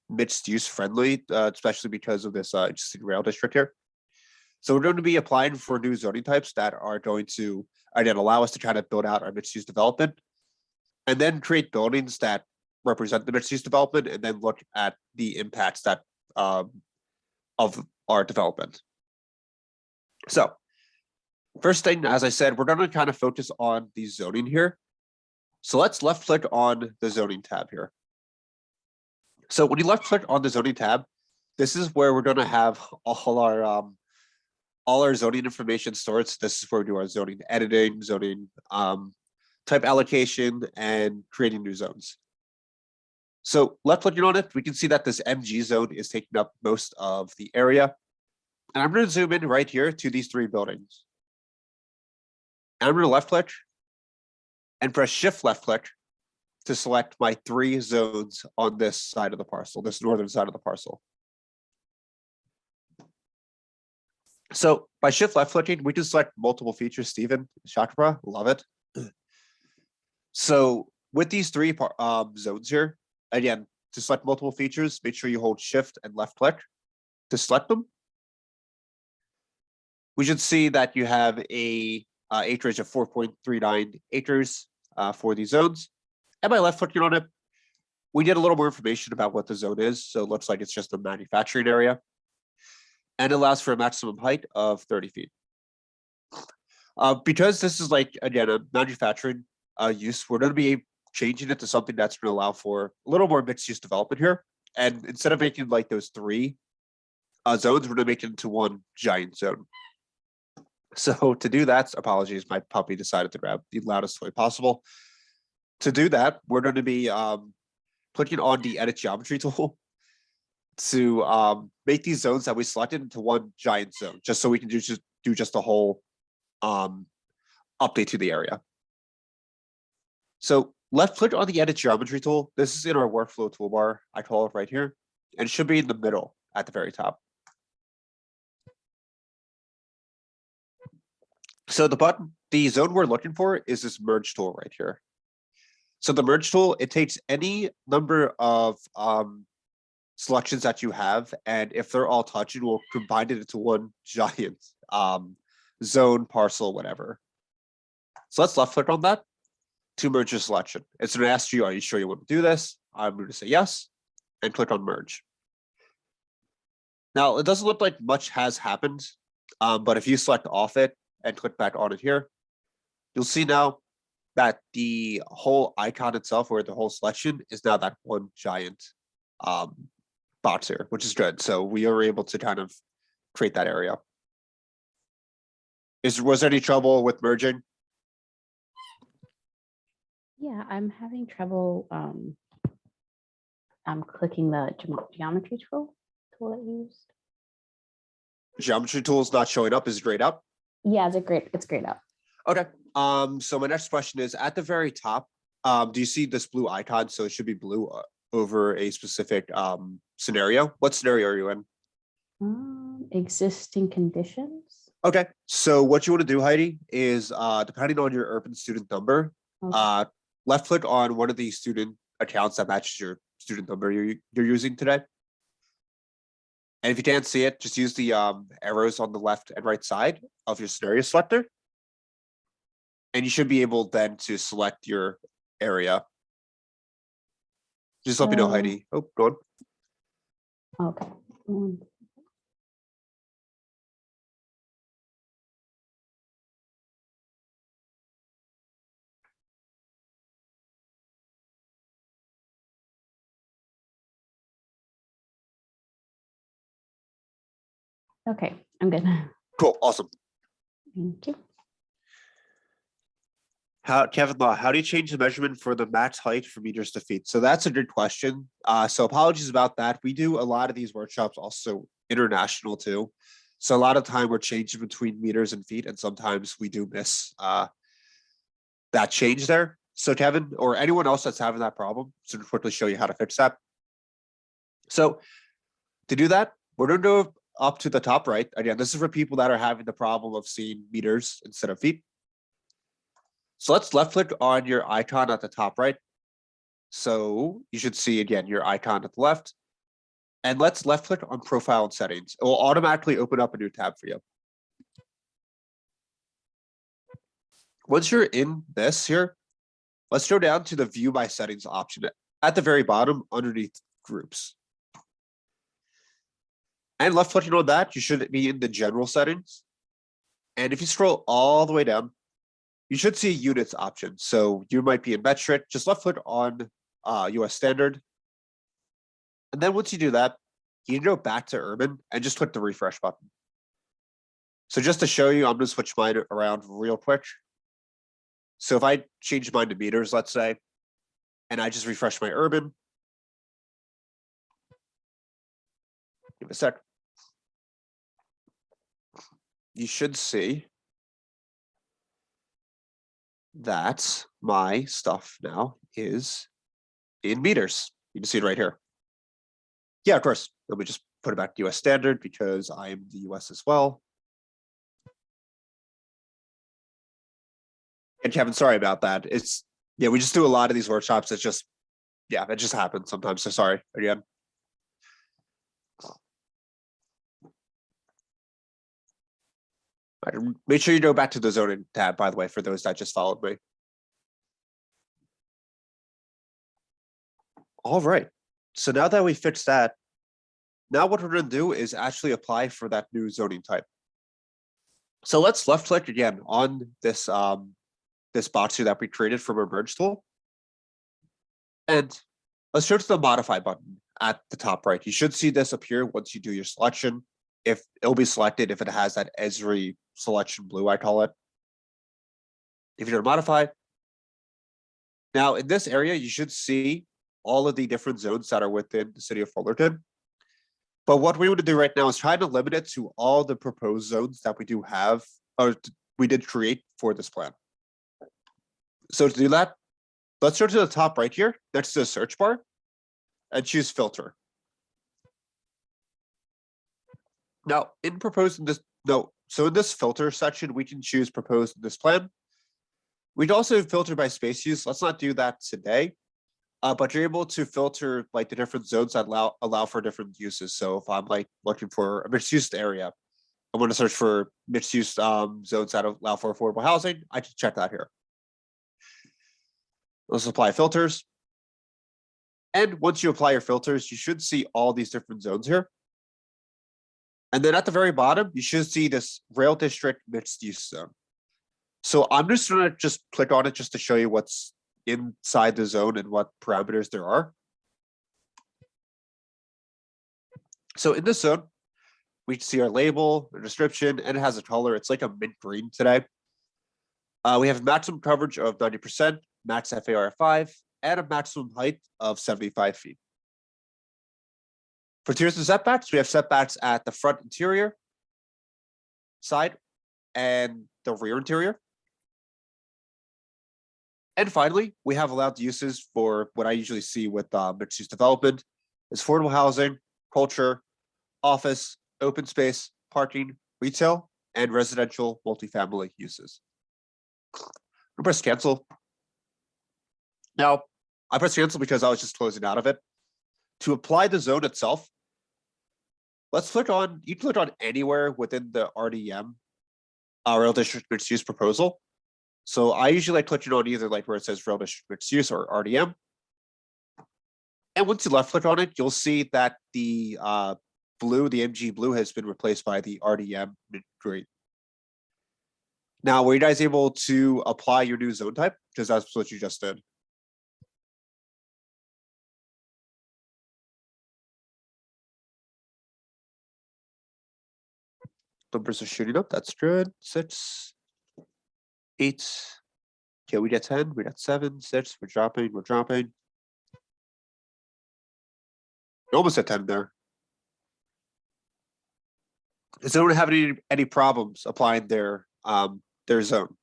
mixed use friendly, especially because of this existing rail district here. So we're going to be applying for new zoning types that are going to, again, allow us to try to build out our mixed use development and then create buildings that represent the mixed use development and then look at the impacts that of our development. So first thing, as I said, we're going to kind of focus on the zoning here. So let's left click on the zoning tab here. So when you left click on the zoning tab, this is where we're going to have all our zoning information stored. So this is where we do our zoning editing, zoning type allocation, and creating new zones. So left clicking on it, we can see that this MG zone is taking up most of the area. And I'm going to zoom in right here to these 3 buildings. And I'm going to left click and press shift left click to select my 3 zones on this side of the parcel, this northern side of the parcel. So by shift left clicking, we can select multiple features. Stephen, Chakra, love it. So with these 3 zones here, again, to select multiple features, make sure you hold shift and left click to select them. We should see that you have a acreage of 4.39 acres for these zones. And by left clicking on it, we get a little more information about what the zone is. So it looks like it's just a manufacturing area. And it allows for a maximum height of 30 feet. Because this is like, again, a manufacturing use, we're going to be changing it to something that's going to allow for a little more mixed use development here. And instead of making like those 3 zones, we're going to make it into one giant zone. So to do that, apologies, my puppy decided to grab the loudest toy possible. To do that, we're going to be clicking on the edit geometry tool to make these zones that we selected into one giant zone, just so we can do just a whole update to the area. So left click on the edit geometry tool. This is in our workflow toolbar. I call it right here, and it should be in the middle at the very top. So the zone we're looking for is this merge tool right here. So the merge tool, it takes any number of selections that you have, and if they're all touching, we'll combine it into one giant zone, parcel, whatever. So let's left click on that to merge a selection. It's going to ask you, are you sure you want to do this? I'm going to say yes, and click on merge. Now, it doesn't look like much has happened, but if you select off it and click back on it here, you'll see now that the whole icon itself, or the whole selection, is now that one giant box here, which is good. So we are able to kind of create that area. Was there any trouble with merging? Yeah, I'm having trouble. I'm clicking the geometry tool that you used. Geometry tool is not showing up. Is it grayed out? Yeah, it's grayed out. Okay. So my next question is at the very top. Do you see this blue icon? So it should be blue over a specific scenario. What scenario are you in? Existing conditions. Okay. So what you want to do, Heidi, is depending on your urban student number, Okay. left click on one of the student accounts that matches your student number you're using today. And if you can't see it, just use the arrows on the left and right side of your scenario selector. And you should be able then to select your area. Just let me know, Heidi. Oh, go on. Okay. Okay, I'm good. Cool, awesome. Thank you. Kevin Law, how do you change the measurement for the max height from meters to feet? So that's a good question. So apologies about that. We do a lot of these workshops also international too. So a lot of time we're changing between meters and feet, and sometimes we do miss that change there. So Kevin, or anyone else that's having that problem, so to quickly show you how to fix that. So to do that, we're going to go up to the top right. Again, this is for people that are having the problem of seeing meters instead of feet. So let's left click on your icon at the top right. So you should see again your icon at the left. And let's left click on profile and settings. It will automatically open up a new tab for you. Once you're in this here, let's go down to the view by settings option at the very bottom underneath groups. And left clicking on that, you should be in the general settings. And if you scroll all the way down, you should see units option. So you might be in metric, just left click on US standard. And then once you do that, you can go back to urban and just click the refresh button. So just to show you, I'm gonna switch mine around real quick. So if I change mine to meters, let's say, and I just refresh my urban. Give it a sec. You should see that my stuff now is in meters. You can see it right here. Yeah, of course. Let me just put it back to US standard because I am the US as well. And Kevin, sorry about that. It's, yeah, we just do a lot of these workshops. It's just, yeah, it just happens sometimes. So sorry again. Make sure you go back to the zoning tab, by the way, for those that just followed me. All right. So now that we fixed that, now what we're going to do is actually apply for that new zoning type. So let's left click again on this this box here that we created from our merge tool. And let's go to the modify button at the top right. You should see this appear once you do your selection. If it'll be selected if it has that Esri selection blue, I call it. If you're to modify. Now in this area, you should see all of the different zones that are within the city of Fullerton. But what we want to do right now is try to limit it to all the proposed zones that we do have, or we did create for this plan. So to do that, let's go to the top right here, next to the search bar, and choose filter. Now, in proposing this, so in this filter section, we can choose proposed in this plan. We'd also filter by space use. Let's not do that today. But you're able to filter like the different zones that allow for different uses. So if I'm like looking for a mixed use area, I want to search for mixed use zones that allow for affordable housing, I can check that here. Let's apply filters. And once you apply your filters, you should see all these different zones here. And then at the very bottom, you should see this rail district mixed use zone. So I'm just going to just click on it just to show you what's inside the zone and what parameters there are. So in this zone, we see our label, the description, and it has a color. It's like a mint green today. We have maximum coverage of 90%, max FAR 5, and a maximum height of 75 feet. For tiers and setbacks, we have setbacks at the front interior, side, and the rear interior. And finally, we have allowed uses for what I usually see with mixed use development is affordable housing, culture, office, open space, parking, retail, and residential multifamily uses. I press cancel. Now, I press cancel because I was just closing out of it. To apply the zone itself, let's click on, you can click on anywhere within the RDM, Rail District Mixed Use proposal. So I usually like clicking on either like where it says Rail District Mixed Use or RDM. And once you left click on it, you'll see that the blue, the MG blue has been replaced by the RDM green. Now, were you guys able to apply your new zone type? Because that's what you just did. Numbers are shooting up. That's good. 6, 8. Okay, we got 10. We got 7, 6. We're dropping. We're dropping. You're almost at 10 there. Does anyone have any problems applying their zone?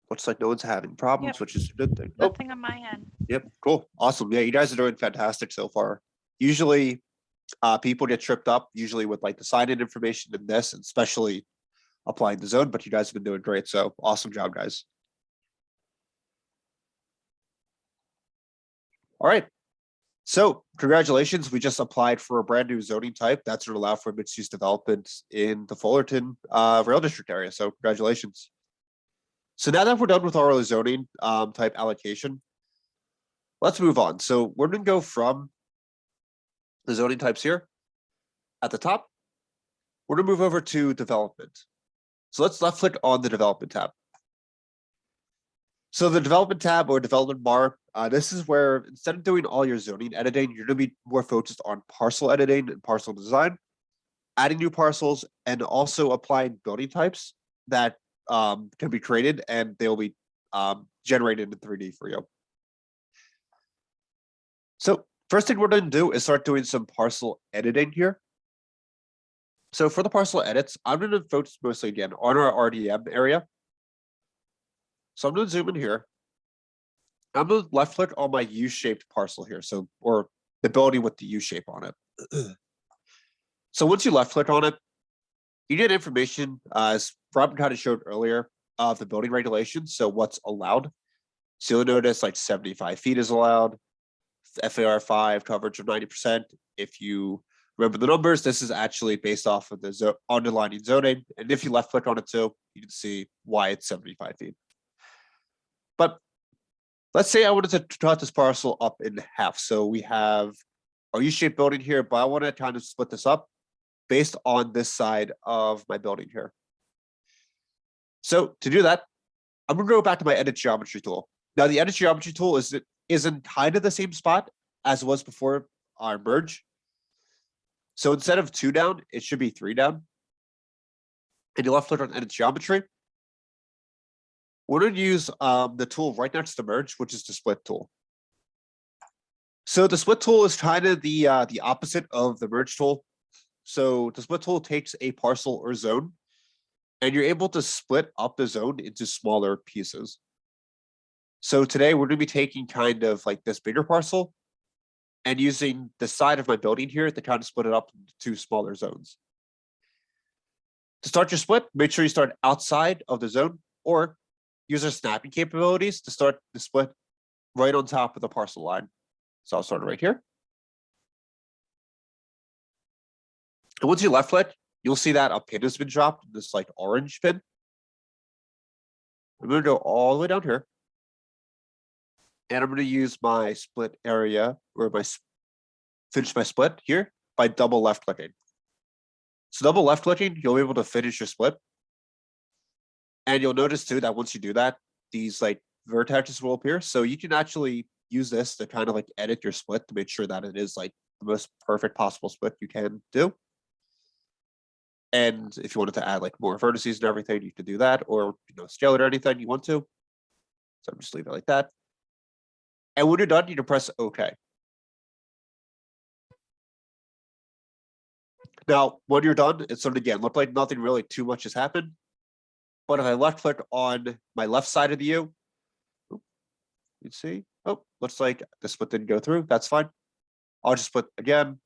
Looks like no one's having problems, Yep. which is a good thing. Oh, Nothing on my end. yep, cool, awesome. Yeah, you guys are doing fantastic so far. Usually, people get tripped up usually with like the sign-in information in this, and especially applying the zone, but you guys have been doing great. So awesome job, guys. All right. So congratulations, we just applied for a brand new zoning type that's going to allow for mixed use development in the Fullerton rail district area. So congratulations. So now that we're done with our zoning type allocation, let's move on. So we're going to go from the zoning types here at the top. We're going to move over to development. So let's left click on the development tab. So the development tab or development bar, this is where instead of doing all your zoning editing, you're going to be more focused on parcel editing and parcel design, adding new parcels, and also applying building types that can be created, and they'll be generated in 3D for you. So first thing we're going to do is start doing some parcel editing here. So for the parcel edits, I'm going to focus mostly again on our RDM area. So I'm going to zoom in here. I'm going to left click on my U-shaped parcel here. So, or the building with the U shape on it. So once you left click on it, you get information as Robin kind of showed earlier of the building regulations. So what's allowed. So you'll notice like 75 feet is allowed, FAR 5 coverage of 90%. If you remember the numbers, this is actually based off of the underlining zoning. And if you left click on it too, you can see why it's 75 feet. But let's say I wanted to cut this parcel up in half. So we have our U-shaped building here, but I want to kind of split this up based on this side of my building here. So to do that, I'm going to go back to my edit geometry tool. Now the edit geometry tool is in kind of the same spot as it was before our merge. So instead of 2 down, it should be 3 down. And you left click on edit geometry. We're going to use the tool right next to merge, which is the split tool. So the split tool is kind of the opposite of the merge tool. So the split tool takes a parcel or zone, and you're able to split up the zone into smaller pieces. So today we're going to be taking kind of like this bigger parcel and using the side of my building here to kind of split it up into 2 smaller zones. To start your split, make sure you start outside of the zone or use our snapping capabilities to start the split right on top of the parcel line. So I'll start it right here. And once you left click, you'll see that a pin has been dropped, this like orange pin. I'm going to go all the way down here. And I'm going to use my split area or finish my split here by double left clicking. So double left clicking, you'll be able to finish your split. And you'll notice too that once you do that, these like vertices will appear. So you can actually use this to kind of like edit your split to make sure that it is like the most perfect possible split you can do. And if you wanted to add like more vertices and everything, you could do that, or scale it or anything you want to. So I'm just leave it like that. And when you're done, you can press OK. Now, when you're done, it's sort of again look like nothing really too much has happened. But if I left click on my left side of the U, you see, looks like the split didn't go through. That's fine. I'll just split again.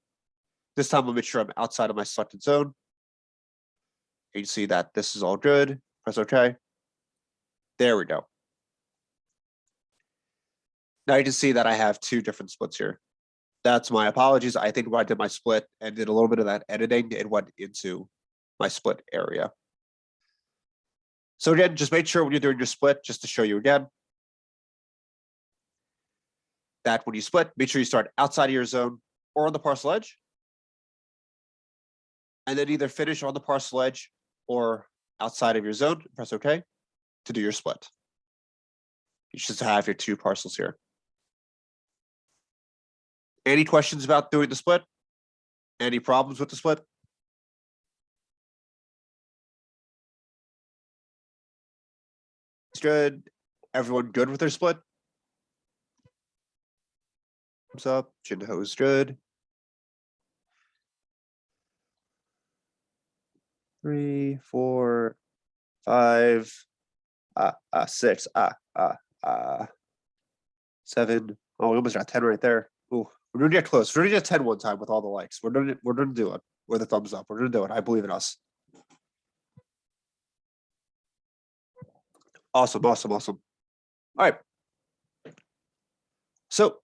This time I'll make sure I'm outside of my selected zone. You can see that this is all good. Press OK. There we go. Now you can see that I have 2 different splits here. That's my apologies. I think when I did my split and did a little bit of that editing, it went into my split area. So again, just make sure when you're doing your split, just to show you again, that when you split, make sure you start outside of your zone or on the parcel edge. And then either finish on the parcel edge or outside of your zone, press OK to do your split. You should have your 2 parcels here. Any questions about doing the split? Any problems with the split? Good. Everyone good with their split? Thumbs up. Jinho is good. 3, 4, 5, 6, 7. Oh, we almost got 10 right there. Ooh, we're gonna get close. We're gonna get 10 one time with all the likes. We're gonna do it. Or the thumbs up. We're gonna do it. I believe in us. Awesome. All right. So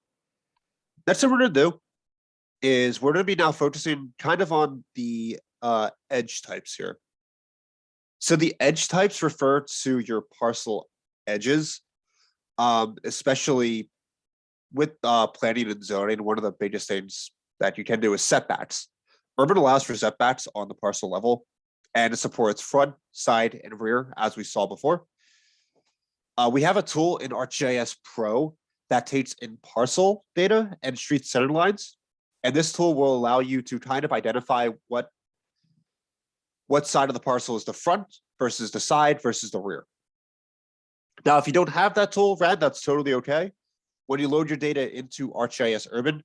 next thing we're gonna do is we're gonna be now focusing kind of on the edge types here. So the edge types refer to your parcel edges, especially with planning and zoning. One of the biggest things that you can do is setbacks. Urban allows for setbacks on the parcel level, and it supports front, side, and rear, as we saw before. We have a tool in ArcGIS Pro that takes in parcel data and street center lines. And this tool will allow you to kind of identify what side of the parcel is the front versus the side versus the rear. Now, if you don't have that tool, Rad, that's totally okay. When you load your data into ArcGIS Urban,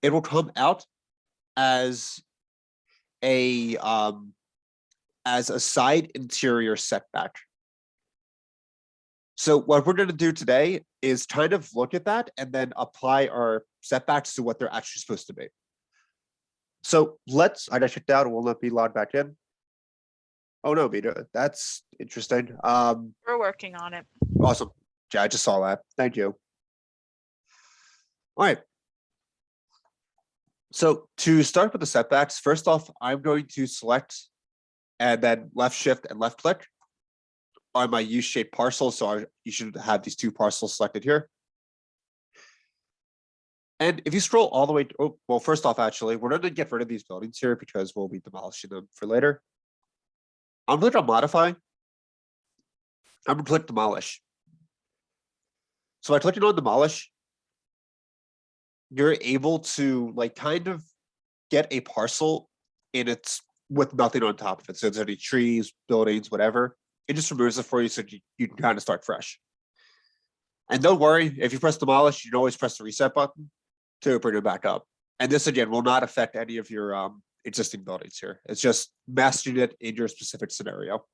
it will come out as a side interior setback. So what we're going to do today is kind of look at that and then apply our setbacks to what they're actually supposed to be. So I got checked out. It will not be logged back in. Oh no, Vita, that's interesting. We're working on it. Awesome. Yeah, I just saw that. Thank you. All right. So to start with the setbacks, first off, I'm going to select and then left shift and left click on my U-shaped parcel. So you should have these two parcels selected here. And if you scroll all the way, well, first off, actually, we're going to get rid of these buildings here because we'll be demolishing them for later. I'm going to modify. I'm going to click demolish. So by clicking on demolish, you're able to like kind of get a parcel in its with nothing on top of it. So there's any trees, buildings, whatever. It just removes it for you so you can kind of start fresh. And don't worry, if you press demolish, you can always press the reset button to bring it back up. And this again will not affect any of your existing buildings here. It's just mastering it in your specific scenario.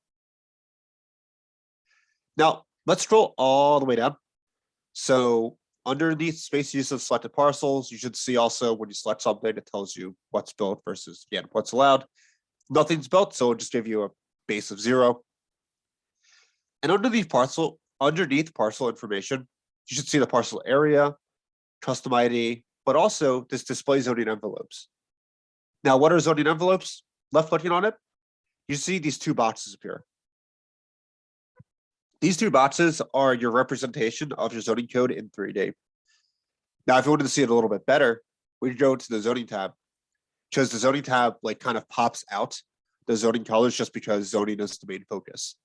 Now let's scroll all the way down. So underneath space use of selected parcels, you should see also when you select something, it tells you what's built versus again what's allowed. Nothing's built, so it'll just give you a base of 0. And underneath parcel information, you should see the parcel area, custom ID, but also this display zoning envelopes. Now, what are zoning envelopes? Left clicking on it, you see these two boxes appear. These two boxes are your representation of your zoning code in 3D. Now, if you wanted to see it a little bit better, we could go to the zoning tab, because the zoning tab like kind of pops out the zoning colors just because zoning is the main focus.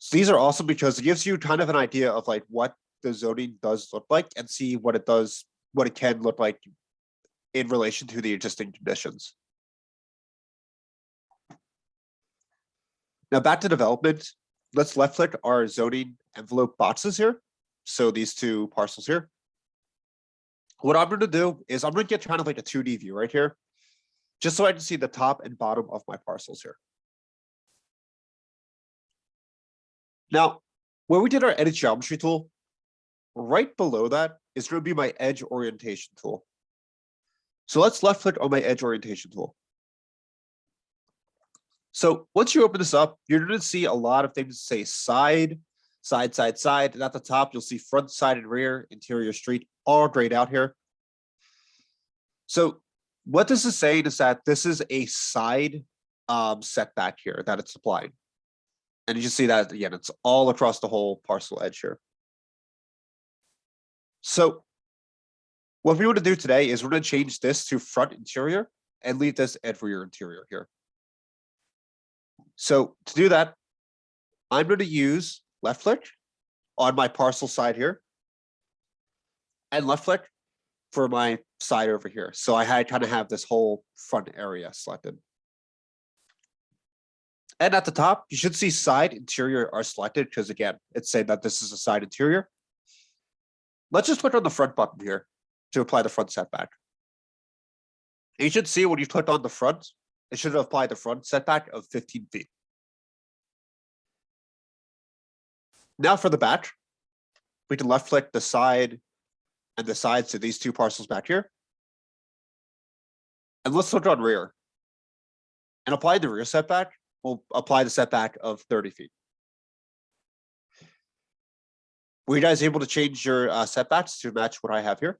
So these are awesome because it gives you kind of an idea of like what the zoning does look like and see what it does, what it can look like in relation to the existing conditions. Now back to development, let's left click our zoning envelope boxes here. So these two parcels here. What I'm going to do is I'm going to get kind of like a 2D view right here, just so I can see the top and bottom of my parcels here. Now, where we did our edit geometry tool, right below that is going to be my edge orientation tool. So let's left click on my edge orientation tool. So once you open this up, you're going to see a lot of things say side, side, side, side. And at the top, you'll see front, side, and rear, interior, street, all grayed out here. So what this is saying is that this is a side setback here that it's applying. And you can see that again, it's all across the whole parcel edge here. So what we want to do today is we're going to change this to front interior and leave this at rear interior here. So to do that, I'm going to use left click on my parcel side here and left click for my side over here. So I kind of have this whole front area selected. And at the top, you should see side interior are selected because again, it's saying that this is a side interior. Let's just click on the front button here to apply the front setback. And you should see when you click on the front, it should apply the front setback of 15 feet. Now for the back, we can left click the side and the sides to these two parcels back here. And let's click on rear. And apply the rear setback. We'll apply the setback of 30 feet. Were you guys able to change your setbacks to match what I have here?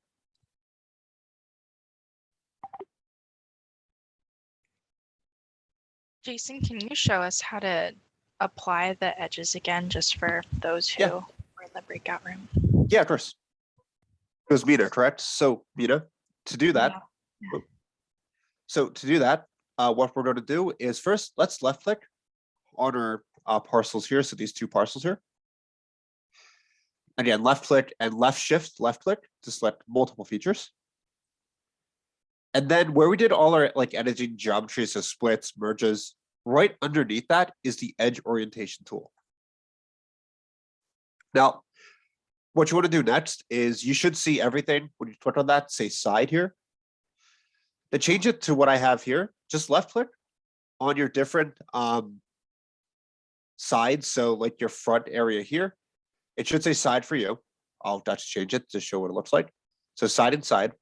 Jason, can you show us how to apply the edges again, just for those who Yeah. were in the breakout room? Yeah, of course. It was Mina, correct? So Mina, to do that, what we're going to do is first, let's left click on our parcels here. So these two parcels here. Again, left click and left shift, left click to select multiple features. And then where we did all our like editing geometry, so splits, merges, right underneath that is the edge orientation tool. Now, what you want to do next is you should see everything when you click on that, say side here. To change it to what I have here, just left click on your different sides. So like your front area here, it should say side for you. I'll just change it to show what it looks like. So side and side.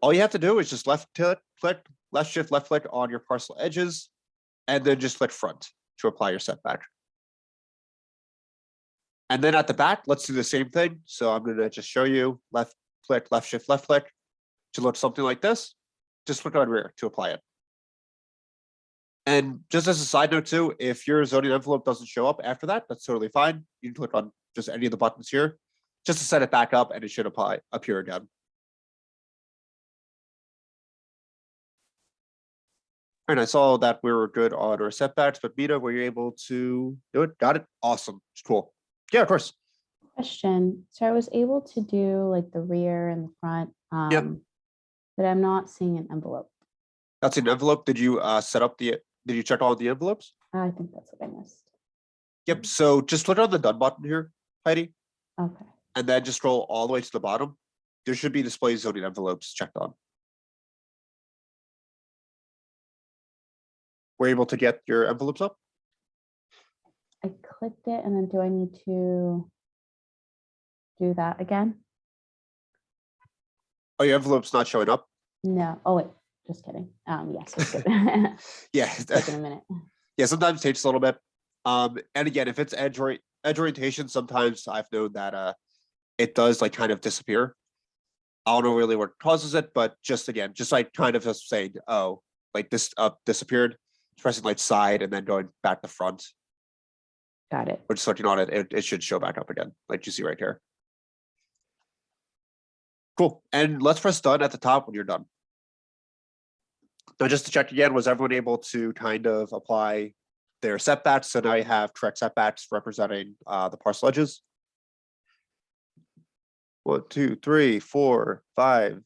All you have to do is just left click, left shift, left click on your parcel edges, and then just click front to apply your setback. And then at the back, let's do the same thing. So I'm gonna just show you left click, left shift, left click to look something like this. Just click on rear to apply it. And just as a side note too, if your zoning envelope doesn't show up after that, that's totally fine. You can click on just any of the buttons here, just to set it back up and it should appear again. And I saw that we were good on our setbacks, but Mina, were you able to do it? Got it? Awesome. Cool. Yeah, of course. Question. So I was able to do like the rear and the front, but I'm not seeing an envelope. That's an envelope. Did you did you check all the envelopes? I think that's what I missed. Yep. So just click on the done button here, Heidi, Okay. and then just scroll all the way to the bottom. There should be display zoning envelopes checked on. Were you able to get your envelopes up? I clicked it and then do I need to do that again? Oh, your envelope's not showing up? No. Oh, wait. Just kidding. Yes, it's good. Yeah. It's taking a minute. Yeah, sometimes it takes a little bit. And again, if it's edge orientation, sometimes I've known that it does like kind of disappear. I don't know really what causes it, but just again, just like kind of just saying, oh, like this disappeared, pressing like side and then going back to front. Got it. Or just clicking on it, it should show back up again, like you see right here. Cool. And let's press done at the top when you're done. Now, just to check again, was everyone able to kind of apply their setbacks? So now you have correct setbacks representing the parcel edges. 1, 2, 3, 4, 5,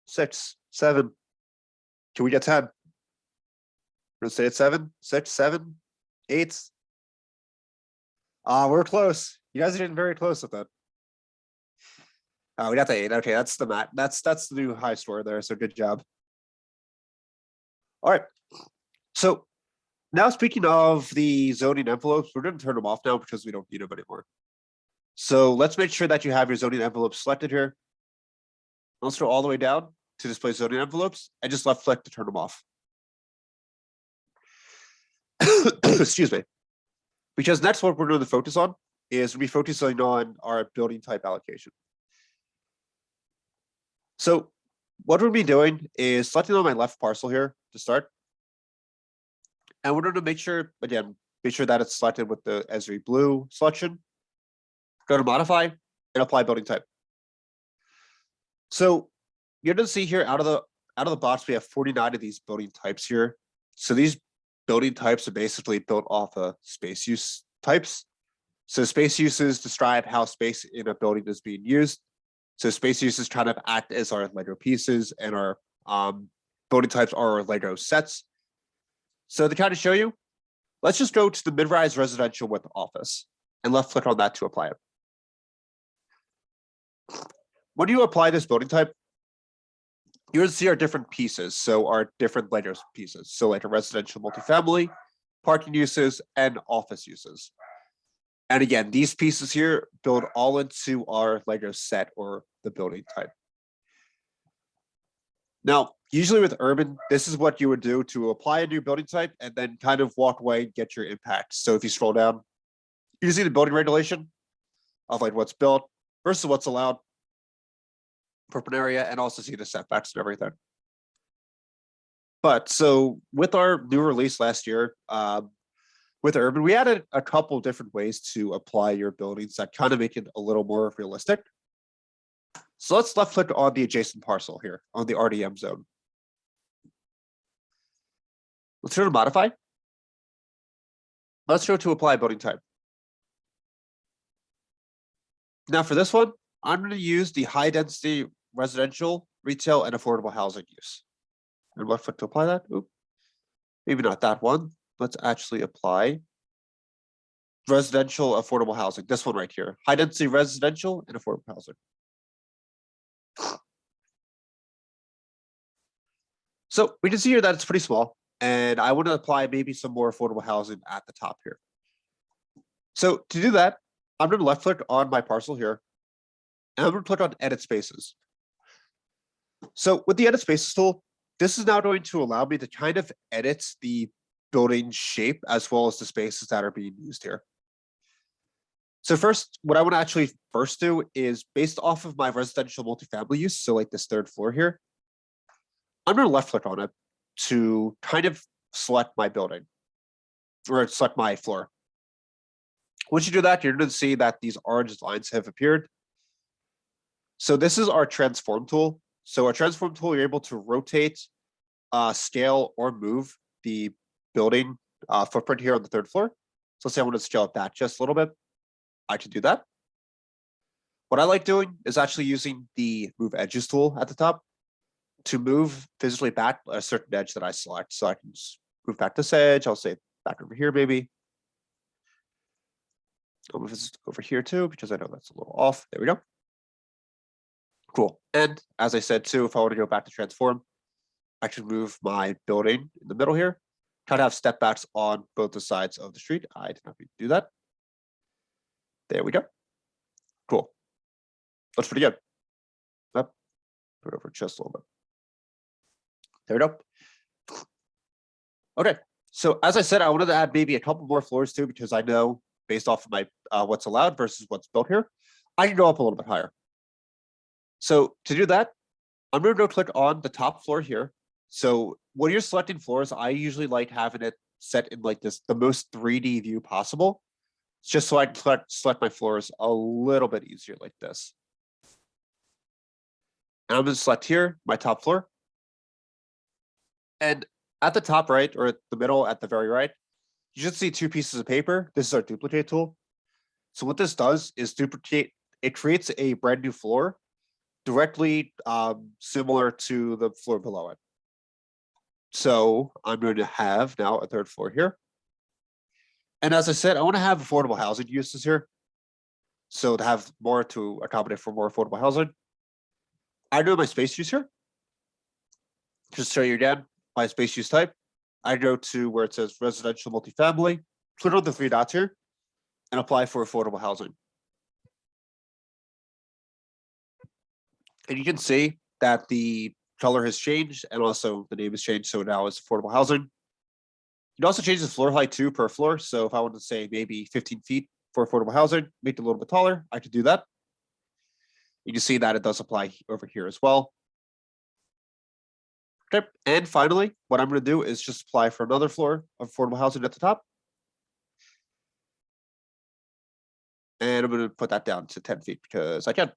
6, 7. Can we get 10? We're gonna say it's 7, 6, 7, 8. We're close. You guys are getting very close with that. Oh, we got the 8. Okay, that's the mat. That's the new high score there. So good job. All right. So now speaking of the zoning envelopes, we're going to turn them off now because we don't need them anymore. So let's make sure that you have your zoning envelopes selected here. Let's go all the way down to display zoning envelopes and just left click to turn them off. Excuse me. Because next what we're going to focus on is we'll be focusing on our building type allocation. So what we'll be doing is selecting on my left parcel here to start. And we're going to make sure, again, make sure that it's selected with the Esri blue selection. Go to modify and apply building type. So you're going to see here out of the box, we have 49 of these building types here. So these building types are basically built off of space use types. So space uses describe how space in a building is being used. So space uses kind of act as our Lego pieces, and our building types are our Lego sets. So to kind of show you, let's just go to the mid-rise residential with office and left click on that to apply it. When you apply this building type, you're going to see our different pieces. So our different Lego pieces. So like a residential multifamily, parking uses, and office uses. And again, these pieces here build all into our Lego set or the building type. Now, usually with urban, this is what you would do to apply a new building type and then kind of walk away and get your impact. So if you scroll down, you see the building regulation of like what's built versus what's allowed for an area, and also see the setbacks and everything. But so with our new release last year, with urban, we added a couple different ways to apply your buildings that kind of make it a little more realistic. So let's left click on the adjacent parcel here on the RDM zone. Let's go to modify. Let's go to apply building type. Now for this one, I'm going to use the high density residential, retail, and affordable housing use. And left click to apply that. Oop. Maybe not that one. Let's actually apply residential affordable housing. This one right here. High density residential and affordable housing. So we can see here that it's pretty small, and I want to apply maybe some more affordable housing at the top here. So to do that, I'm going to left click on my parcel here, and I'm going to click on edit spaces. So with the edit spaces tool, this is now going to allow me to kind of edit the building shape as well as the spaces that are being used here. So first, what I want to actually first do is based off of my residential multifamily use, so like this third floor here, I'm going to left click on it to kind of select my building or select my floor. Once you do that, you're going to see that these orange lines have appeared. So this is our transform tool. So our transform tool, you're able to rotate, scale, or move the building footprint here on the third floor. So let's say I want to scale it back just a little bit. I can do that. What I like doing is actually using the move edges tool at the top to move physically back a certain edge that I select. So I can just move back this edge. I'll say back over here, maybe. I'll move this over here too, because I know that's a little off. There we go. Cool. And as I said too, if I want to go back to transform, I can move my building in the middle here. Try to have step backs on both the sides of the street. I did not need to do that. There we go. Cool. Looks pretty good. Up. Put it over just a little bit. There we go. Okay. So as I said, I wanted to add maybe a couple more floors too, because I know based off of my what's allowed versus what's built here, I can go up a little bit higher. So to do that, I'm going to go click on the top floor here. So when you're selecting floors, I usually like having it set in like this, the most 3D view possible, just so I can select my floors a little bit easier like this. And I'm going to select here, my top floor. And at the top right, or at the middle, at the very right, you should see two pieces of paper. This is our duplicate tool. So what this does is duplicate, it creates a brand new floor directly similar to the floor below it. So I'm going to have now a third floor here. And as I said, I want to have affordable housing uses here. So to have more to accommodate for more affordable housing. I know my space use here. Just show you again, my space use type. I go to where it says residential multifamily, click on the three dots here, and apply for affordable housing. And you can see that the color has changed and also the name has changed. So now it's affordable housing. You can also change the floor height too per floor. So if I want to say maybe 15 feet for affordable housing, make it a little bit taller, I could do that. You can see that it does apply over here as well. Okay, and finally, what I'm going to do is just apply for another floor of affordable housing at the top. And I'm going to put that down to 10 feet because I can.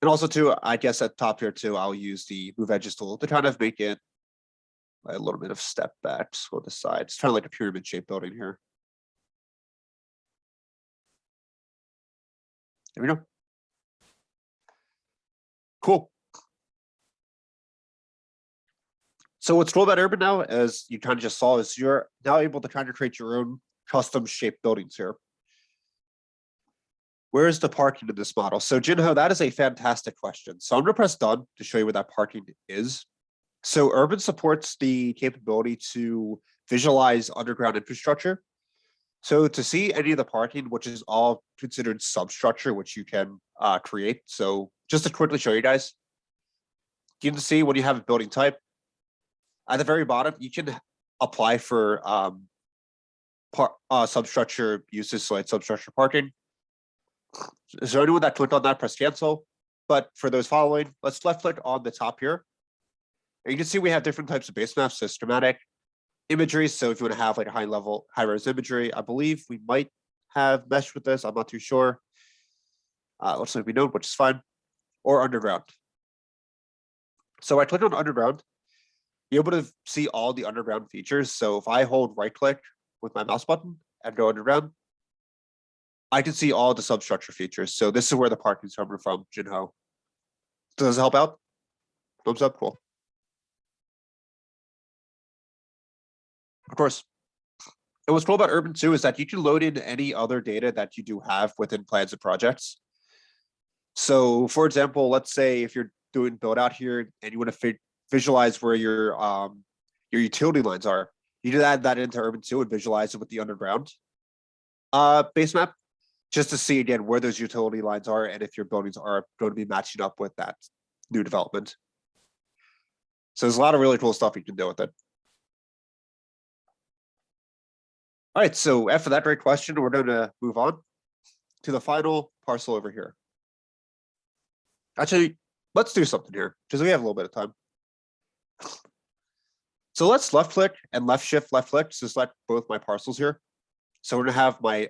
And also too, I guess at top here too, I'll use the move edges tool to kind of make it a little bit of step backs on the side. It's kind of like a pyramid shaped building here. There we go. Cool. So what's cool about Urban now, as you kind of just saw, is you're now able to kind of create your own custom shaped buildings here. Where is the parking in this model? So Jinho, that is a fantastic question. So I'm going to press done to show you where that parking is. So Urban supports the capability to visualize underground infrastructure. So to see any of the parking, which is all considered substructure, which you can create. So just to quickly show you guys. You can see when you have a building type, at the very bottom, you can apply for substructure uses, so like substructure parking. Is there anyone that clicked on that? Press cancel. But for those following, let's left click on the top here. And you can see we have different types of base maps, so schematic, imagery. So if you want to have like a high level, high res imagery, I believe we might have mesh with this. I'm not too sure. Looks like we don't, which is fine. Or underground. So I click on underground. You're able to see all the underground features. So if I hold right click with my mouse button and go underground, I can see all the substructure features. So this is where the parking's coming from, Jinho. Does this help out? Thumbs up, cool. Of course. And what's cool about Urban 2 is that you can load in any other data that you do have within plans and projects. So for example, let's say if you're doing build out here and you want to visualize where your utility lines are, you can add that into Urban 2 and visualize it with the underground base map, just to see again where those utility lines are and if your buildings are going to be matching up with that new development. So there's a lot of really cool stuff you can do with it. All right, so after that great question, we're going to move on to the final parcel over here. Actually, let's do something here because we have a little bit of time. So let's left click and left shift left click to select both my parcels here. So we're gonna have my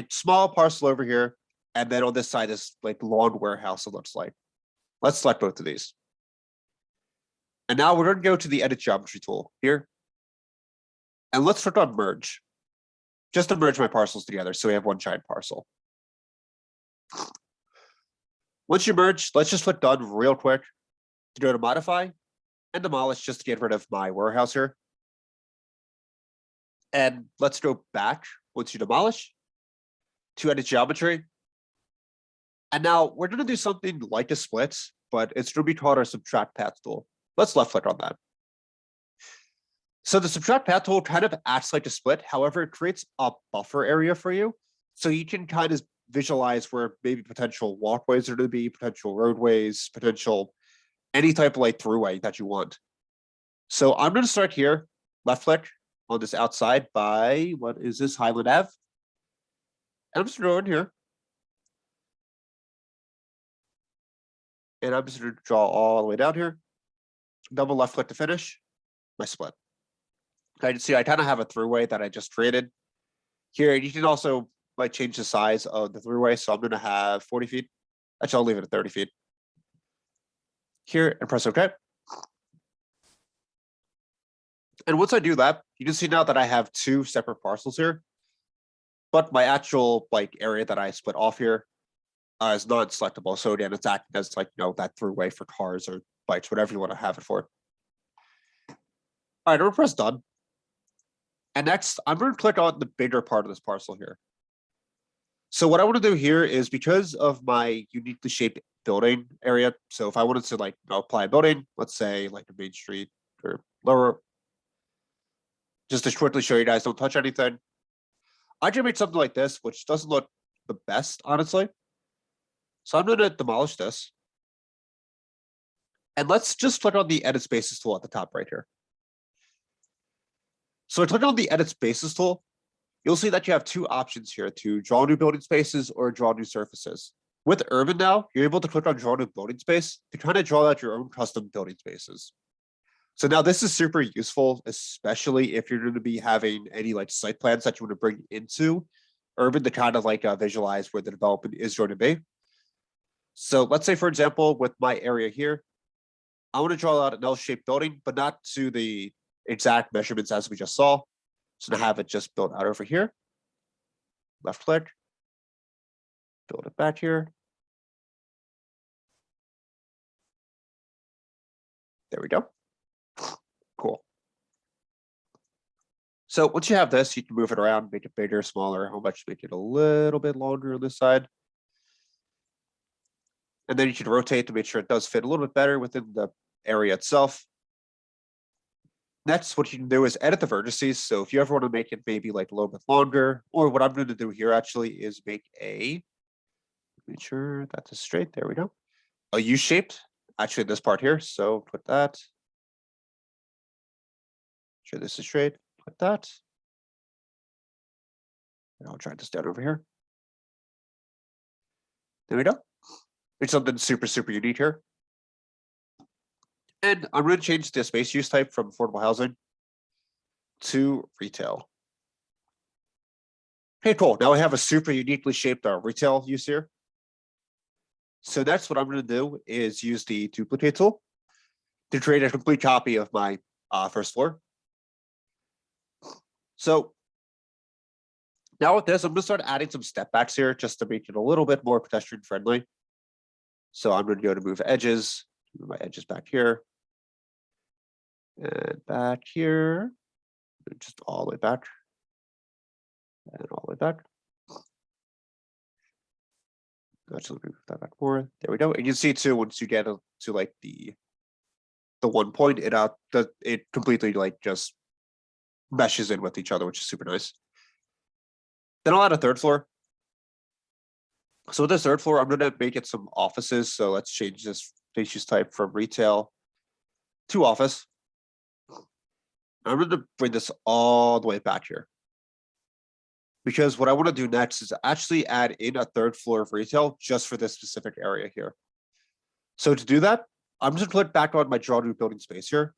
small parcel over here, and then on this side is like lawn warehouse. It looks like. Let's select both of these. And now we're gonna go to the edit geometry tool here, and let's click on merge, just to merge my parcels together so we have one giant parcel. Once you merge, let's just click done real quick to go to modify and demolish just to get rid of my warehouse here. And let's go back once you demolish to edit geometry. And now we're going to do something like a split, but it's going to be called our subtract path tool. Let's left click on that. So the subtract path tool kind of acts like a split. However, it creates a buffer area for you. So you can kind of visualize where maybe potential walkways are going to be, potential roadways, potential any type of like throughway that you want. So I'm going to start here, left click on this outside by, what is this, Highland Ave? And I'm just going to go in here. And I'm just going to draw all the way down here. Double left click to finish my split. I can see I kind of have a throughway that I just created. Here, you can also like change the size of the throughway. So I'm going to have 40 feet. Actually, I'll leave it at 30 feet. Here and press OK. And once I do that, you can see now that I have two separate parcels here. But my actual like area that I split off here is not selectable. So again, it's acting as like, you know, that throughway for cars or bikes, whatever you want to have it for. All right, I'm going to press done. And next, I'm going to click on the bigger part of this parcel here. So what I want to do here is because of my uniquely shaped building area. So if I wanted to like, you know, apply a building, let's say like a main street or lower, just to quickly show you guys, don't touch anything. I can make something like this, which doesn't look the best, honestly. So I'm going to demolish this. And let's just click on the edit spaces tool at the top right here. So I click on the edit spaces tool. You'll see that you have two options here to draw new building spaces or draw new surfaces. With Urban now, you're able to click on draw new building space to kind of draw out your own custom building spaces. So now this is super useful, especially if you're going to be having any like site plans that you want to bring into Urban to kind of like visualize where the development is going to be. So let's say, for example, with my area here, I want to draw out an L-shaped building, but not to the exact measurements as we just saw. So to have it just built out over here, left click, build it back here. There we go. Cool. So once you have this, you can move it around, make it bigger, smaller, how much, make it a little bit longer on this side. And then you can rotate to make sure it does fit a little bit better within the area itself. Next, what you can do is edit the vertices. So if you ever want to make it maybe like a little bit longer, or what I'm going to do here actually is make a, make sure that's straight, there we go, a U-shaped actually this part here, so put that. Sure, this is straight, put that. And I'll try this down over here. There we go. It's something super, super unique here. And I'm going to change the space use type from affordable housing to retail. Okay, cool. Now we have a super uniquely shaped retail use here. So that's what I'm going to do is use the duplicate tool to create a complete copy of my first floor. So now with this, I'm going to start adding some step backs here just to make it a little bit more pedestrian friendly. So I'm going to go to move edges, move my edges back here. And back here, and just all the way back. And all the way back. Actually, move that back more. There we go. And you can see too, once you get to like the 1 point, it completely like just meshes in with each other, which is super nice. Then I'll add a third floor. So with this third floor, I'm going to make it some offices. So let's change this space use type from retail to office. I'm going to bring this all the way back here. Because what I want to do next is actually add in a third floor of retail just for this specific area here. So to do that, I'm just going to click back on my draw new building space here.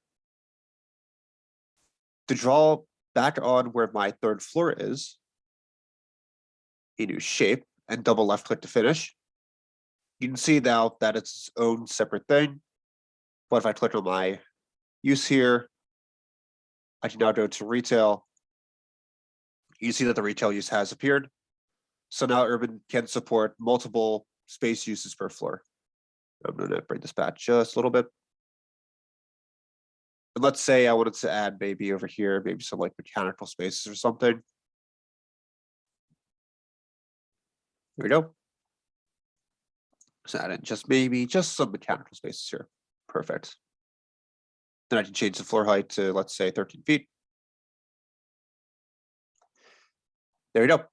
To draw back on where my third floor is, a new shape and double left click to finish. You can see now that it's its own separate thing. But if I click on my use here, I can now go to retail. You see that the retail use has appeared. So now Urban can support multiple space uses per floor. I'm going to bring this back just a little bit. And let's say I wanted to add maybe over here, maybe some like mechanical spaces or something. There we go. So add in just some mechanical spaces here. Perfect. Then I can change the floor height to, let's say, 13 feet. There we go.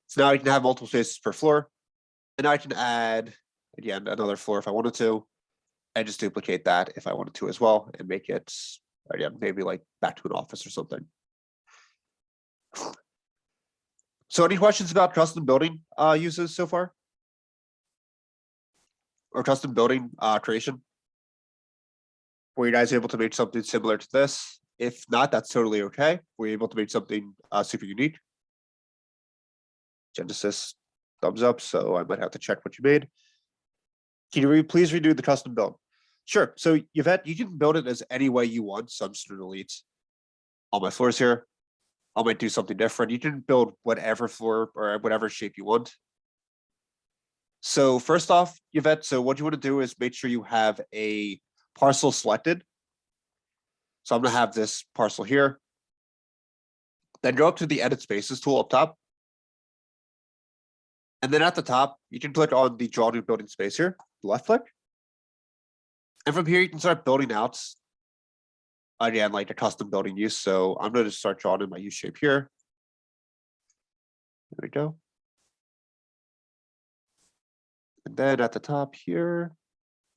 So now I can have multiple spaces per floor. And I can add, again, another floor if I wanted to. And just duplicate that if I wanted to as well. And make it, again, maybe like back to an office or something. So any questions about custom building uses so far? Or custom building creation? Were you guys able to make something similar to this? If not, that's totally okay. Were you able to make something super unique? Genesis, thumbs up. So I might have to check what you made. Can you please redo the custom build? Sure. So Yvette, you can build it as any way you want. So I'm just going to delete all my floors here. I might do something different. You can build whatever floor or whatever shape you want. So first off, Yvette, so what you want to do is make sure you have a parcel selected. So I'm going to have this parcel here. Then go up to the edit spaces tool up top. And then at the top, you can click on the draw new building space here, left click. And from here, you can start building out, again, like a custom building use. So I'm going to start drawing in my U shape here. There we go. And then at the top here,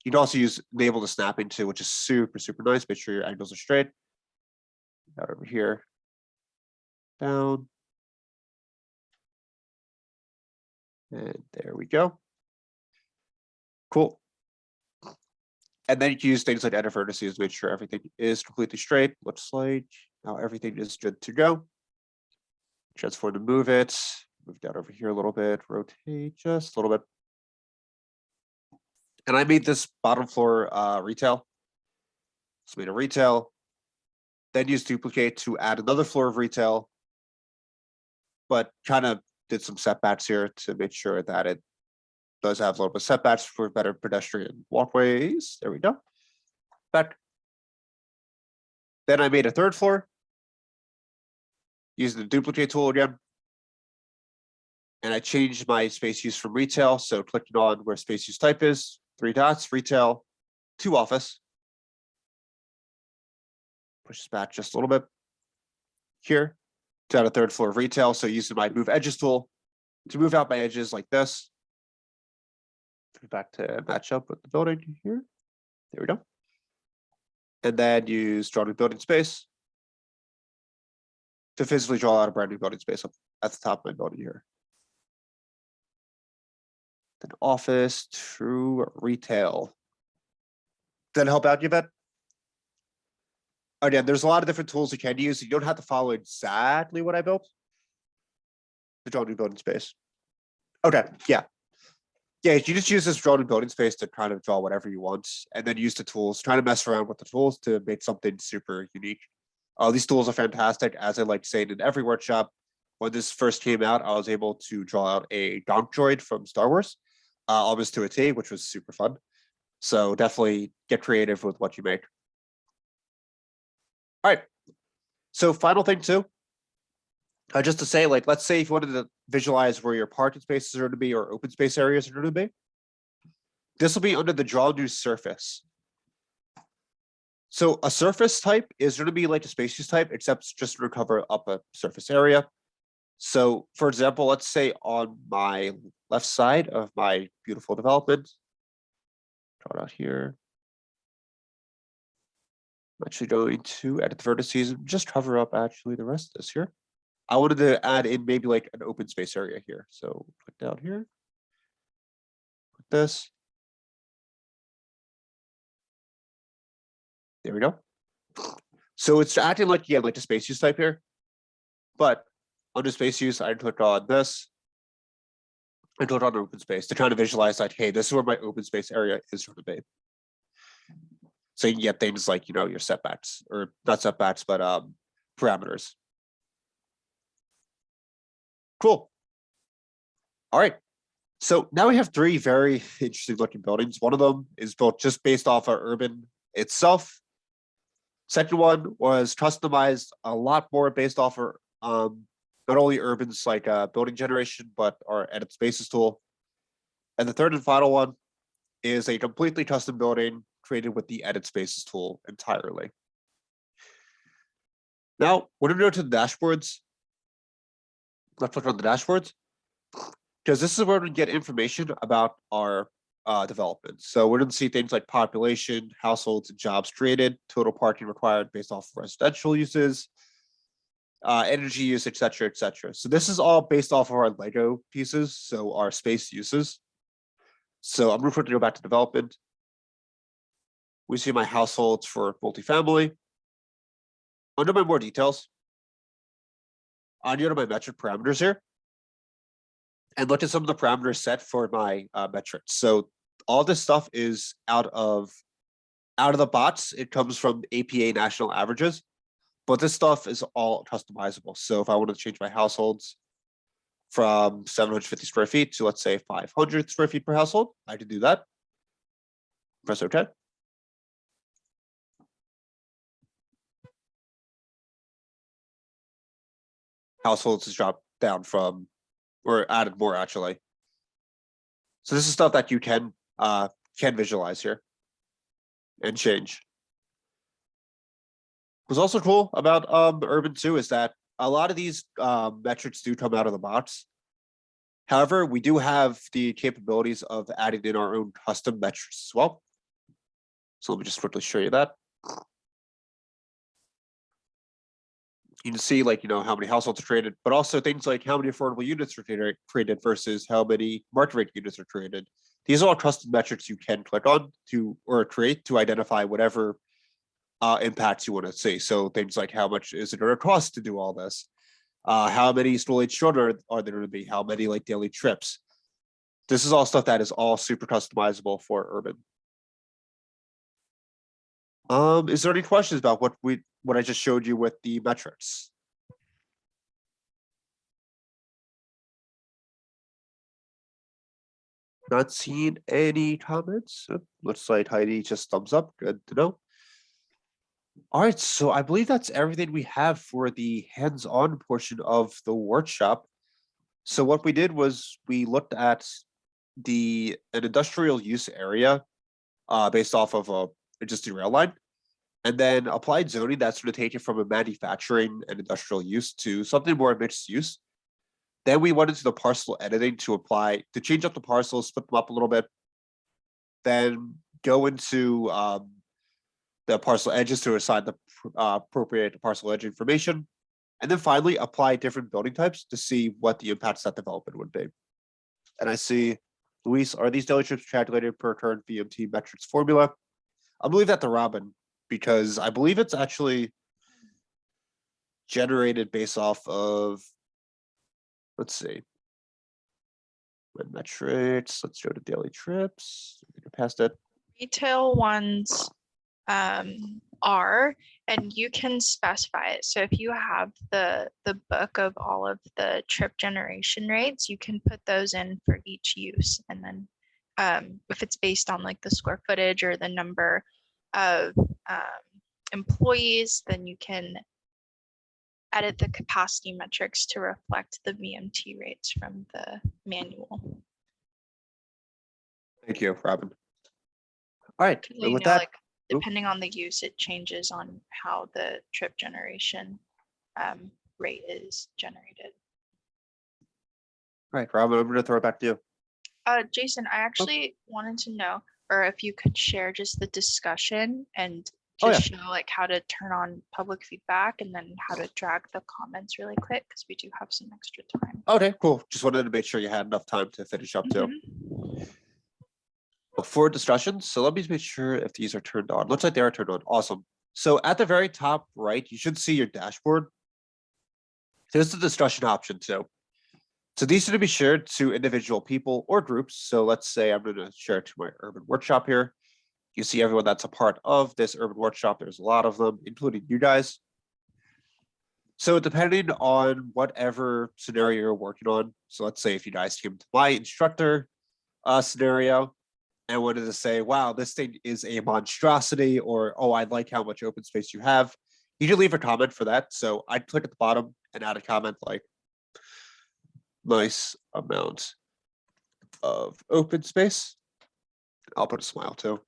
you can also enable the snapping too, which is super, super nice. Make sure your angles are straight. Out over here, down. And there we go. Cool. And then you can use things like edit vertices to make sure everything is completely straight. Looks like now everything is good to go. Transform to move it. Move down over here a little bit. Rotate just a little bit. And I made this bottom floor retail. So made a retail. Then use duplicate to add another floor of retail. But kind of did some setbacks here to make sure that it does have a little bit of setbacks for better pedestrian walkways. There we go. Back. Then I made a third floor using the duplicate tool again. And I changed my space use from retail. So clicking on where space use type is, 3 dots, retail to office. Push this back just a little bit here to add a third floor of retail. So using my move edges tool to move out my edges like this. Back to match up with the building here. There we go. And then use draw new building space to physically draw out a brand new building space up at the top of my building here. Then office to retail. Does that help out, Yvette? Again, there's a lot of different tools you can use. You don't have to follow exactly what I built to draw new building space. Okay, yeah. Yeah, you just use this draw new building space to kind of draw whatever you want, and then use the tools, trying to mess around with the tools to make something super unique. These tools are fantastic. As I like saying in every workshop, when this first came out, I was able to draw out a donk droid from Star Wars, almost to a T, which was super fun. So definitely get creative with what you make. All right. So final thing too, just to say, like, let's say if you wanted to visualize where your parking spaces are going to be or open space areas are going to be, this will be under the draw new surface. So a surface type is going to be like a space use type, except it's just to cover up a surface area. So for example, let's say on my left side of my beautiful development, draw it out here. I'm actually going to edit the vertices and just cover up actually the rest of this here. I wanted to add in maybe like an open space area here. So click down here, put this. There we go. So it's acting like, yeah, like the space use type here. But under space use, I click on this. I click on open space to try to visualize like, hey, this is where my open space area is going to be. So you can get things like, you know, your setbacks, or not setbacks, but parameters. Cool. All right. So now we have three very interesting looking buildings. One of them is built just based off our urban itself. Second one was customized a lot more based off our not only urban's like building generation, but our edit spaces tool. And the third and final one is a completely custom building created with the edit spaces tool entirely. Now, we're going to go to the dashboards. Let's click on the dashboards, because this is where we get information about our development. So we're going to see things like population, households, and jobs created, total parking required based off of residential uses, energy use, et cetera, et cetera. So this is all based off of our Lego pieces, so our space uses. So I'm going to quickly go back to development. We see my households for multifamily. Under my more details, I go to my metric parameters here and look at some of the parameters set for my metrics. So all this stuff is out of the box. It comes from APA national averages, but this stuff is all customizable. So if I want to change my households from 750 square feet to, let's say, 500 square feet per household, I can do that. Press OK. Households is dropped down from, or added more actually. So this is stuff that you can visualize here and change. What's also cool about Urban 2 is that a lot of these metrics do come out of the box. However, we do have the capabilities of adding in our own custom metrics as well. So let me just quickly show you that. You can see, like, you know, how many households are created, but also things like how many affordable units are created versus how many market rate units are created. These are all custom metrics you can click on to, or create to identify whatever impacts you want to see. So things like how much is it going to cost to do all this? How many school-age children are there going to be? How many like daily trips? This is all stuff that is all super customizable for Urban. Is there any questions about what I just showed you with the metrics? Not seeing any comments. Looks like Heidi just thumbs up. Good to know. All right, so I believe that's everything we have for the hands-on portion of the workshop. So what we did was we looked at an industrial use area based off of a existing rail line, and then applied zoning that's going to take it from a manufacturing and industrial use to something more mixed use. Then we went into the parcel editing to change up the parcels, split them up a little bit, then go into the parcel edges to assign the appropriate parcel edge information. And then finally apply different building types to see what the impacts that development would be. And I see, Luis, are these daily trips calculated per current VMT metrics formula? I'll leave that to Robin because I believe it's actually generated based off of, let's see, my metrics. Let's go to daily trips. Past it. Retail ones are, and you can specify it. So if you have the book of all of the trip generation rates, you can put those in for each use. And then if it's based on like the square footage or the number of employees, then you can edit the capacity metrics to reflect the VMT rates from the manual. Thank you, Robin. All right, So and you with know, that, like depending on the use, it changes on how the trip generation rate is generated. all right, Robin, I'm gonna throw it back to you. Jason, I actually wanted to know, or if you could share just the discussion and Oh, just show like how to turn on public feedback and then how to drag the comments really quick because we do have some extra time. Okay, cool. Just wanted to make sure you had enough time to finish up too. Mhm. For discussion, so let me make sure if these are turned on. Looks like they are turned on. Awesome. So at the very top right, you should see your dashboard. There's the discussion option too. So these should be shared to individual people or groups. So let's say I'm going to share it to my urban workshop here. You see everyone that's a part of this urban workshop. There's a lot of them, including you guys. So depending on whatever scenario you're working on, so let's say if you guys came to my instructor scenario and wanted to say, wow, this thing is a monstrosity, or, oh, I like how much open space you have, you can leave a comment for that. So I'd click at the bottom and add a comment like, nice amount of open space. I'll put a smile too.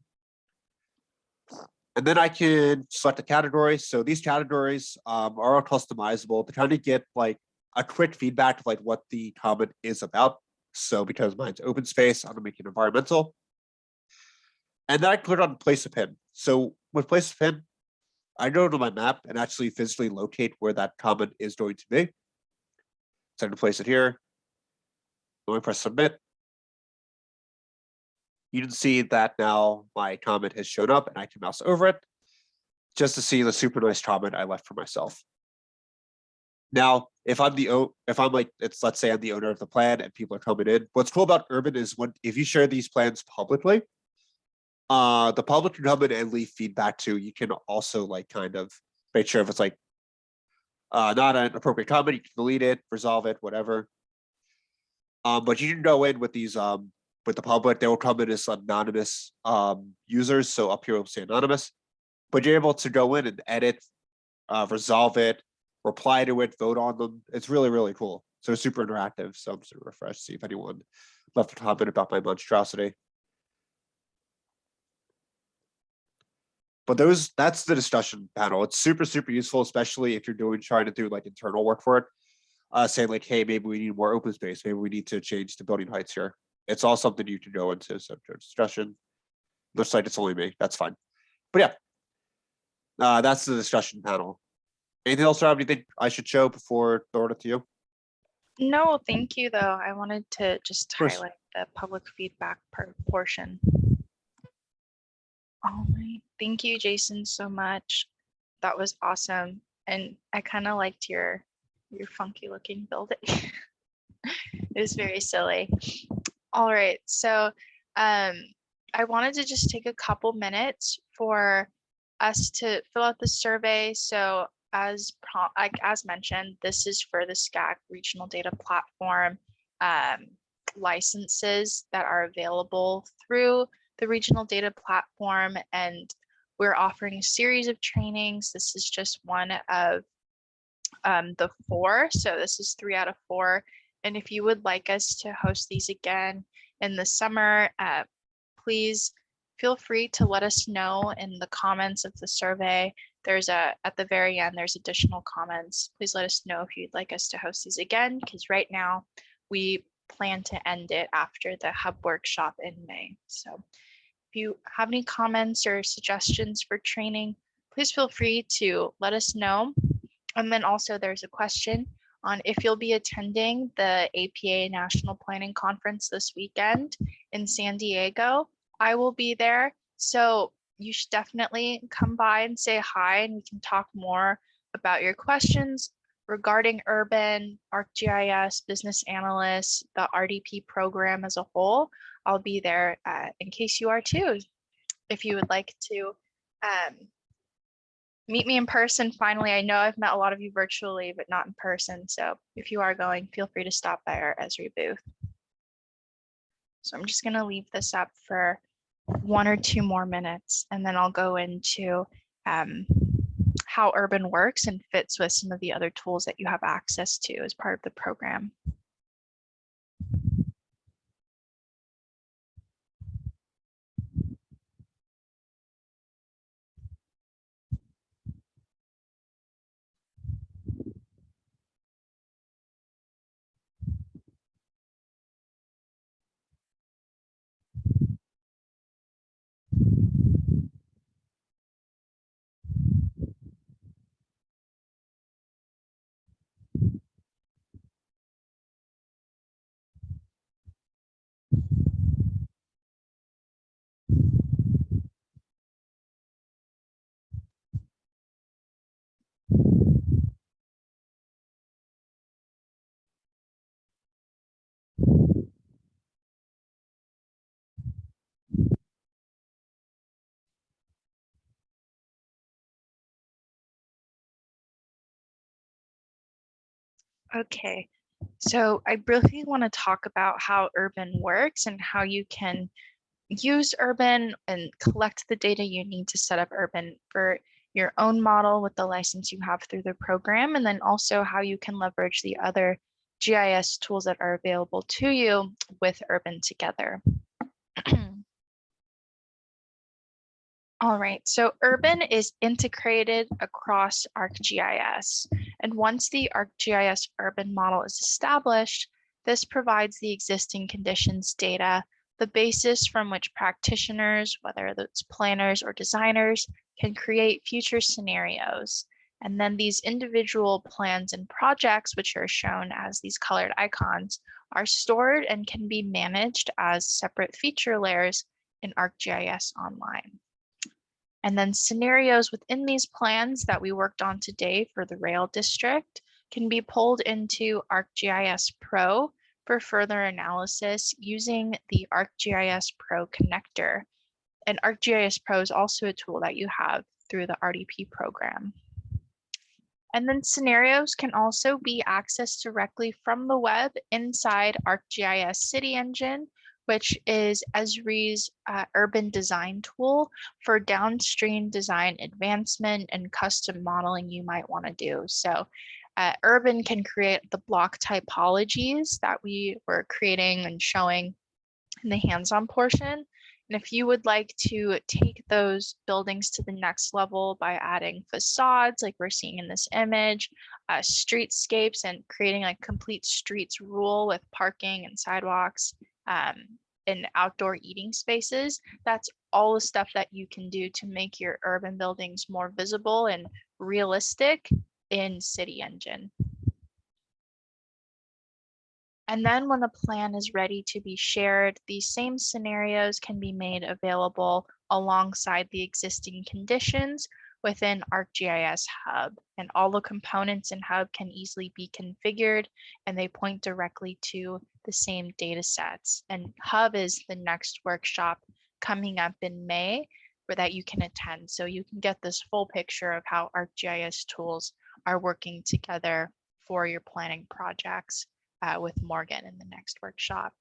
And then I can select a category. So these categories are all customizable to kind of get like a quick feedback of like what the comment is about. So because mine's open space, I'm gonna make it environmental. And then I click on place a pin. So with place a pin, I go to my map and actually physically locate where that comment is going to be. So I'm gonna place it here. When I press submit, you can see that now my comment has shown up and I can mouse over it just to see the super nice comment I left for myself. Now, if I'm like, let's say I'm the owner of the plan and people are coming in, what's cool about Urban is if you share these plans publicly, the public can come in and leave feedback too. You can also like kind of make sure if it's like not an appropriate comment, you can delete it, resolve it, whatever. But you can go in with these with the public, they will come in as anonymous users. So up here will say anonymous, but you're able to go in and edit, resolve it, reply to it, vote on them. It's really, really cool. So it's super interactive. So I'm just gonna refresh, see if anyone left a comment about my monstrosity. But that's the discussion panel. It's super, super useful, especially if you're trying to do like internal work for it. Saying like, hey, maybe we need more open space. Maybe we need to change the building heights here. It's all something you can go into. So discussion. Looks like it's only me. That's fine. But yeah, that's the discussion panel. Anything else, Rob? You think I should show before throwing it to you? No, thank you though. I wanted to just course. highlight the public feedback portion. All right, thank you, Jason, so much. That was awesome. And I kind of liked your funky looking building. It was very silly. All right, so I wanted to just take a couple minutes for us to fill out the survey. So as mentioned, this is for the SCAG regional data platform licenses that are available through the regional data platform, and we're offering a series of trainings. This is just one of the 4, so this is 3 out of 4. And if you would like us to host these again in the summer, please feel free to let us know in the comments of the survey. There's at the very end, there's additional comments. Please let us know if you'd like us to host these again, because right now we plan to end it after the hub workshop in May. So If you have any comments or suggestions for training, please feel free to let us know. And then also there's a question on if you'll be attending the APA National Planning Conference this weekend in San Diego. I will be there, so you should definitely come by and say hi, and we can talk more about your questions regarding Urban, ArcGIS, Business Analysts, the RDP program as a whole. I'll be there in case you are too. If you would like to meet me in person, finally, I know I've met a lot of you virtually, but not in person. So if you are going, feel free to stop by our Esri booth. So I'm just gonna leave this up for 1 or 2 more minutes, and then I'll go into how Urban works and fits with some of the other tools that you have access to as part of the program. Okay, so I briefly want to talk about how Urban works and how you can use Urban and collect the data you need to set up Urban for your own model with the license you have through the program, and then also how you can leverage the other GIS tools that are available to you with Urban together. All right, so Urban is integrated across ArcGIS. And once the ArcGIS Urban model is established, this provides the existing conditions data, the basis from which practitioners, whether it's planners or designers, can create future scenarios. And then these individual plans and projects, which are shown as these colored icons, are stored and can be managed as separate feature layers in ArcGIS Online. And then scenarios within these plans that we worked on today for the rail district can be pulled into Arcgis Pro for further analysis using the Arcgis Pro Connector. And Arcgis Pro is also a tool that you have through the RDP program. And then scenarios can also be accessed directly from the web inside ArcGIS City Engine, which is Esri's urban design tool for downstream design advancement and custom modeling you might want to do. So Urban can create the block typologies that we were creating and showing in the hands-on portion. And if you would like to take those buildings to the next level by adding facades, like we're seeing in this image, streetscapes, and creating a complete streets rule with parking and sidewalks, and outdoor eating spaces, that's all the stuff that you can do to make your urban buildings more visible and realistic in City Engine. And then when the plan is ready to be shared, these same scenarios can be made available alongside the existing conditions within ArcGIS Hub. And all the components in Hub can easily be configured, and they point directly to the same data sets. And Hub is the next workshop coming up in May where that you can attend. So you can get this full picture of how ArcGIS tools are working together for your planning projects with Morgan in the next workshop.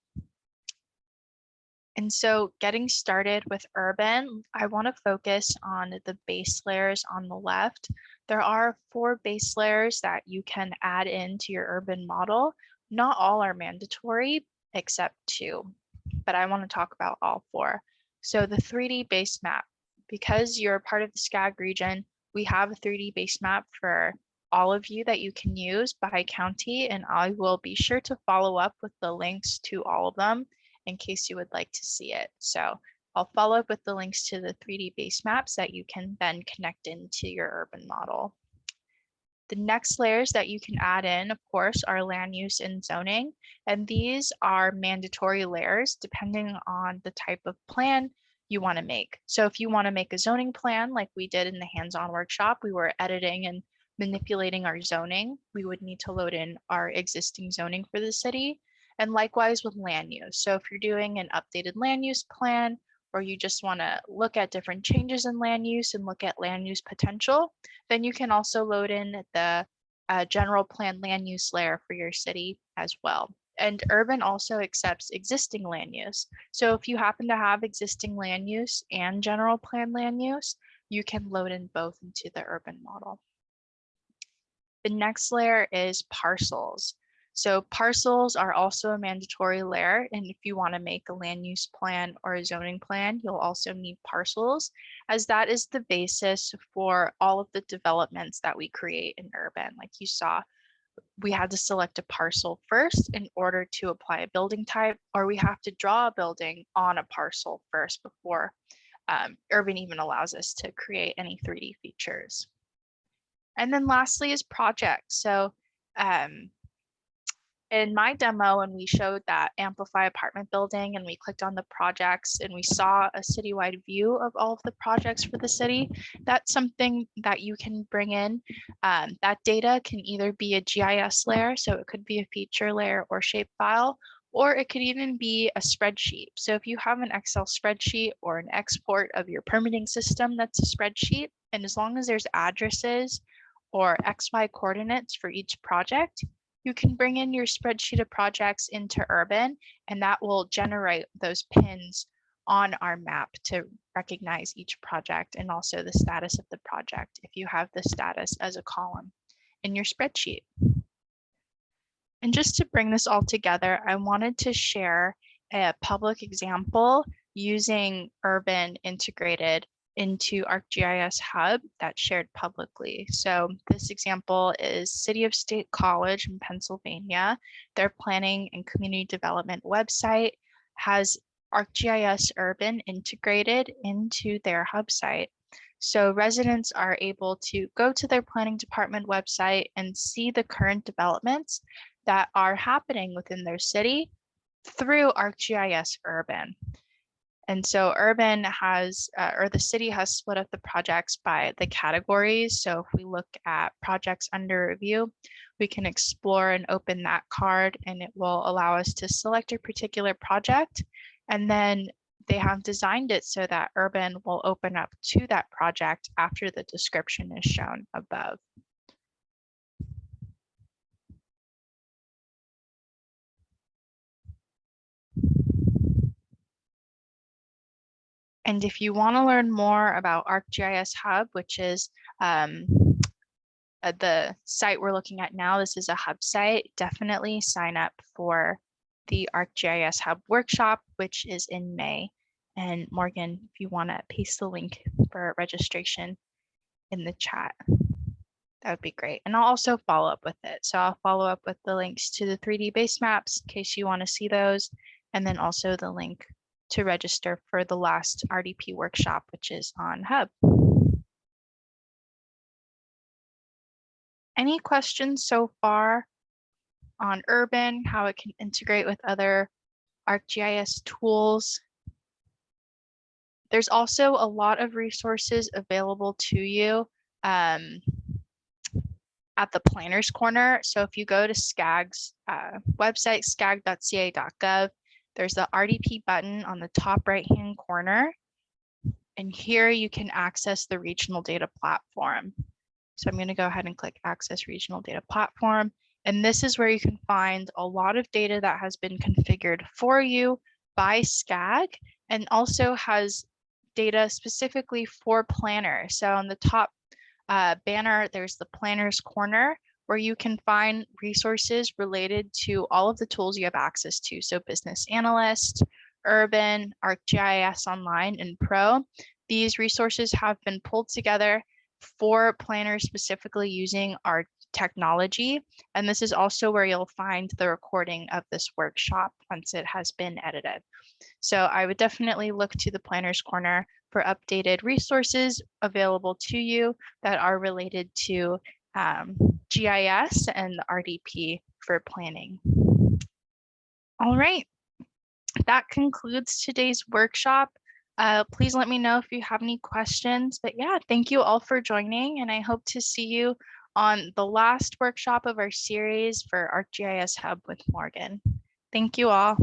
And so getting started with Urban, I want to focus on the base layers on the left. There are 4 base layers that you can add into your Urban model. Not all are mandatory except 2, but I want to talk about all 4. So the 3D base map, because you're part of the SCAG region, we have a 3D base map for all of you that you can use by county, and I will be sure to follow up with the links to all of them in case you would like to see it. So I'll follow up with the links to the 3D base maps that you can then connect into your urban model. The next layers that you can add in, of course, are land use and zoning, and these are mandatory layers depending on the type of plan you want to make. So if you want to make a zoning plan like we did in the hands-on workshop, we were editing and manipulating our zoning, we would need to load in our existing zoning for the city. And likewise with land use. So if you're doing an updated land use plan, or you just want to look at different changes in land use and look at land use potential, then you can also load in the general plan land use layer for your city as well. And urban also accepts existing land use. So if you happen to have existing land use and general plan land use, you can load in both into the urban model. The next layer is parcels. So parcels are also a mandatory layer, and if you want to make a land use plan or a zoning plan, you'll also need parcels, as that is the basis for all of the developments that we create in urban. Like you saw, we had to select a parcel first in order to apply a building type, or we have to draw a building on a parcel first before urban even allows us to create any 3D features. And then lastly is projects. So in my demo, when we showed that Amplify apartment building and we clicked on the projects and we saw a citywide view of all of the projects for the city, that's something that you can bring in. That data can either be a GIS layer, so it could be a feature layer or shapefile, or it could even be a spreadsheet. So if you have an Excel spreadsheet or an export of your permitting system that's a spreadsheet, and as long as there's addresses or XY coordinates for each project, you can bring in your spreadsheet of projects into Urban, and that will generate those pins on our map to recognize each project and also the status of the project if you have the status as a column in your spreadsheet. And just to bring this all together, I wanted to share a public example using Urban integrated into ArcGIS Hub that's shared publicly. So this example is City of State College in Pennsylvania. Their planning and community development website has ArcGIS Urban integrated into their hub site. So residents are able to go to their planning department website and see the current developments that are happening within their city through ArcGIS Urban. And so Urban has, or the city has split up the projects by the categories. So if we look at projects under review, we can explore and open that card and it will allow us to select a particular project. And then they have designed it so that Urban will open up to that project after the description is shown above. And if you want to learn more about ArcGIS Hub, which is the site we're looking at now, this is a hub site, definitely sign up for the ArcGIS Hub workshop, which is in May. And Morgan, if you want to paste the link for registration in the chat, that would be great. And I'll also follow up with it. So I'll follow up with the links to the 3D base maps in case you want to see those, and then also the link to register for the last RDP workshop, which is on Hub. Any questions so far on Urban, how it can integrate with other ArcGIS tools? There's also a lot of resources available to you at the Planners Corner. So if you go to SCAG's website, scag.ca.gov, there's the RDP button on the top right-hand corner. And here you can access the regional data platform. So I'm going to go ahead and click Access Regional Data Platform. And this is where you can find a lot of data that has been configured for you by SCAG and also has data specifically for planners. So on the top banner, there's the Planners Corner, where you can find resources related to all of the tools you have access to. So Business Analyst, Urban, ArcGIS Online, and Pro. These resources have been pulled together for planners specifically using our technology. And this is also where you'll find the recording of this workshop once it has been edited. So I would definitely look to the Planner's Corner for updated resources available to you that are related to GIS and the RDP for planning. All right, that concludes today's workshop. Please let me know if you have any questions. But yeah, thank you all for joining, and I hope to see you on the last workshop of our series for ArcGIS Hub with Morgan. Thank you all.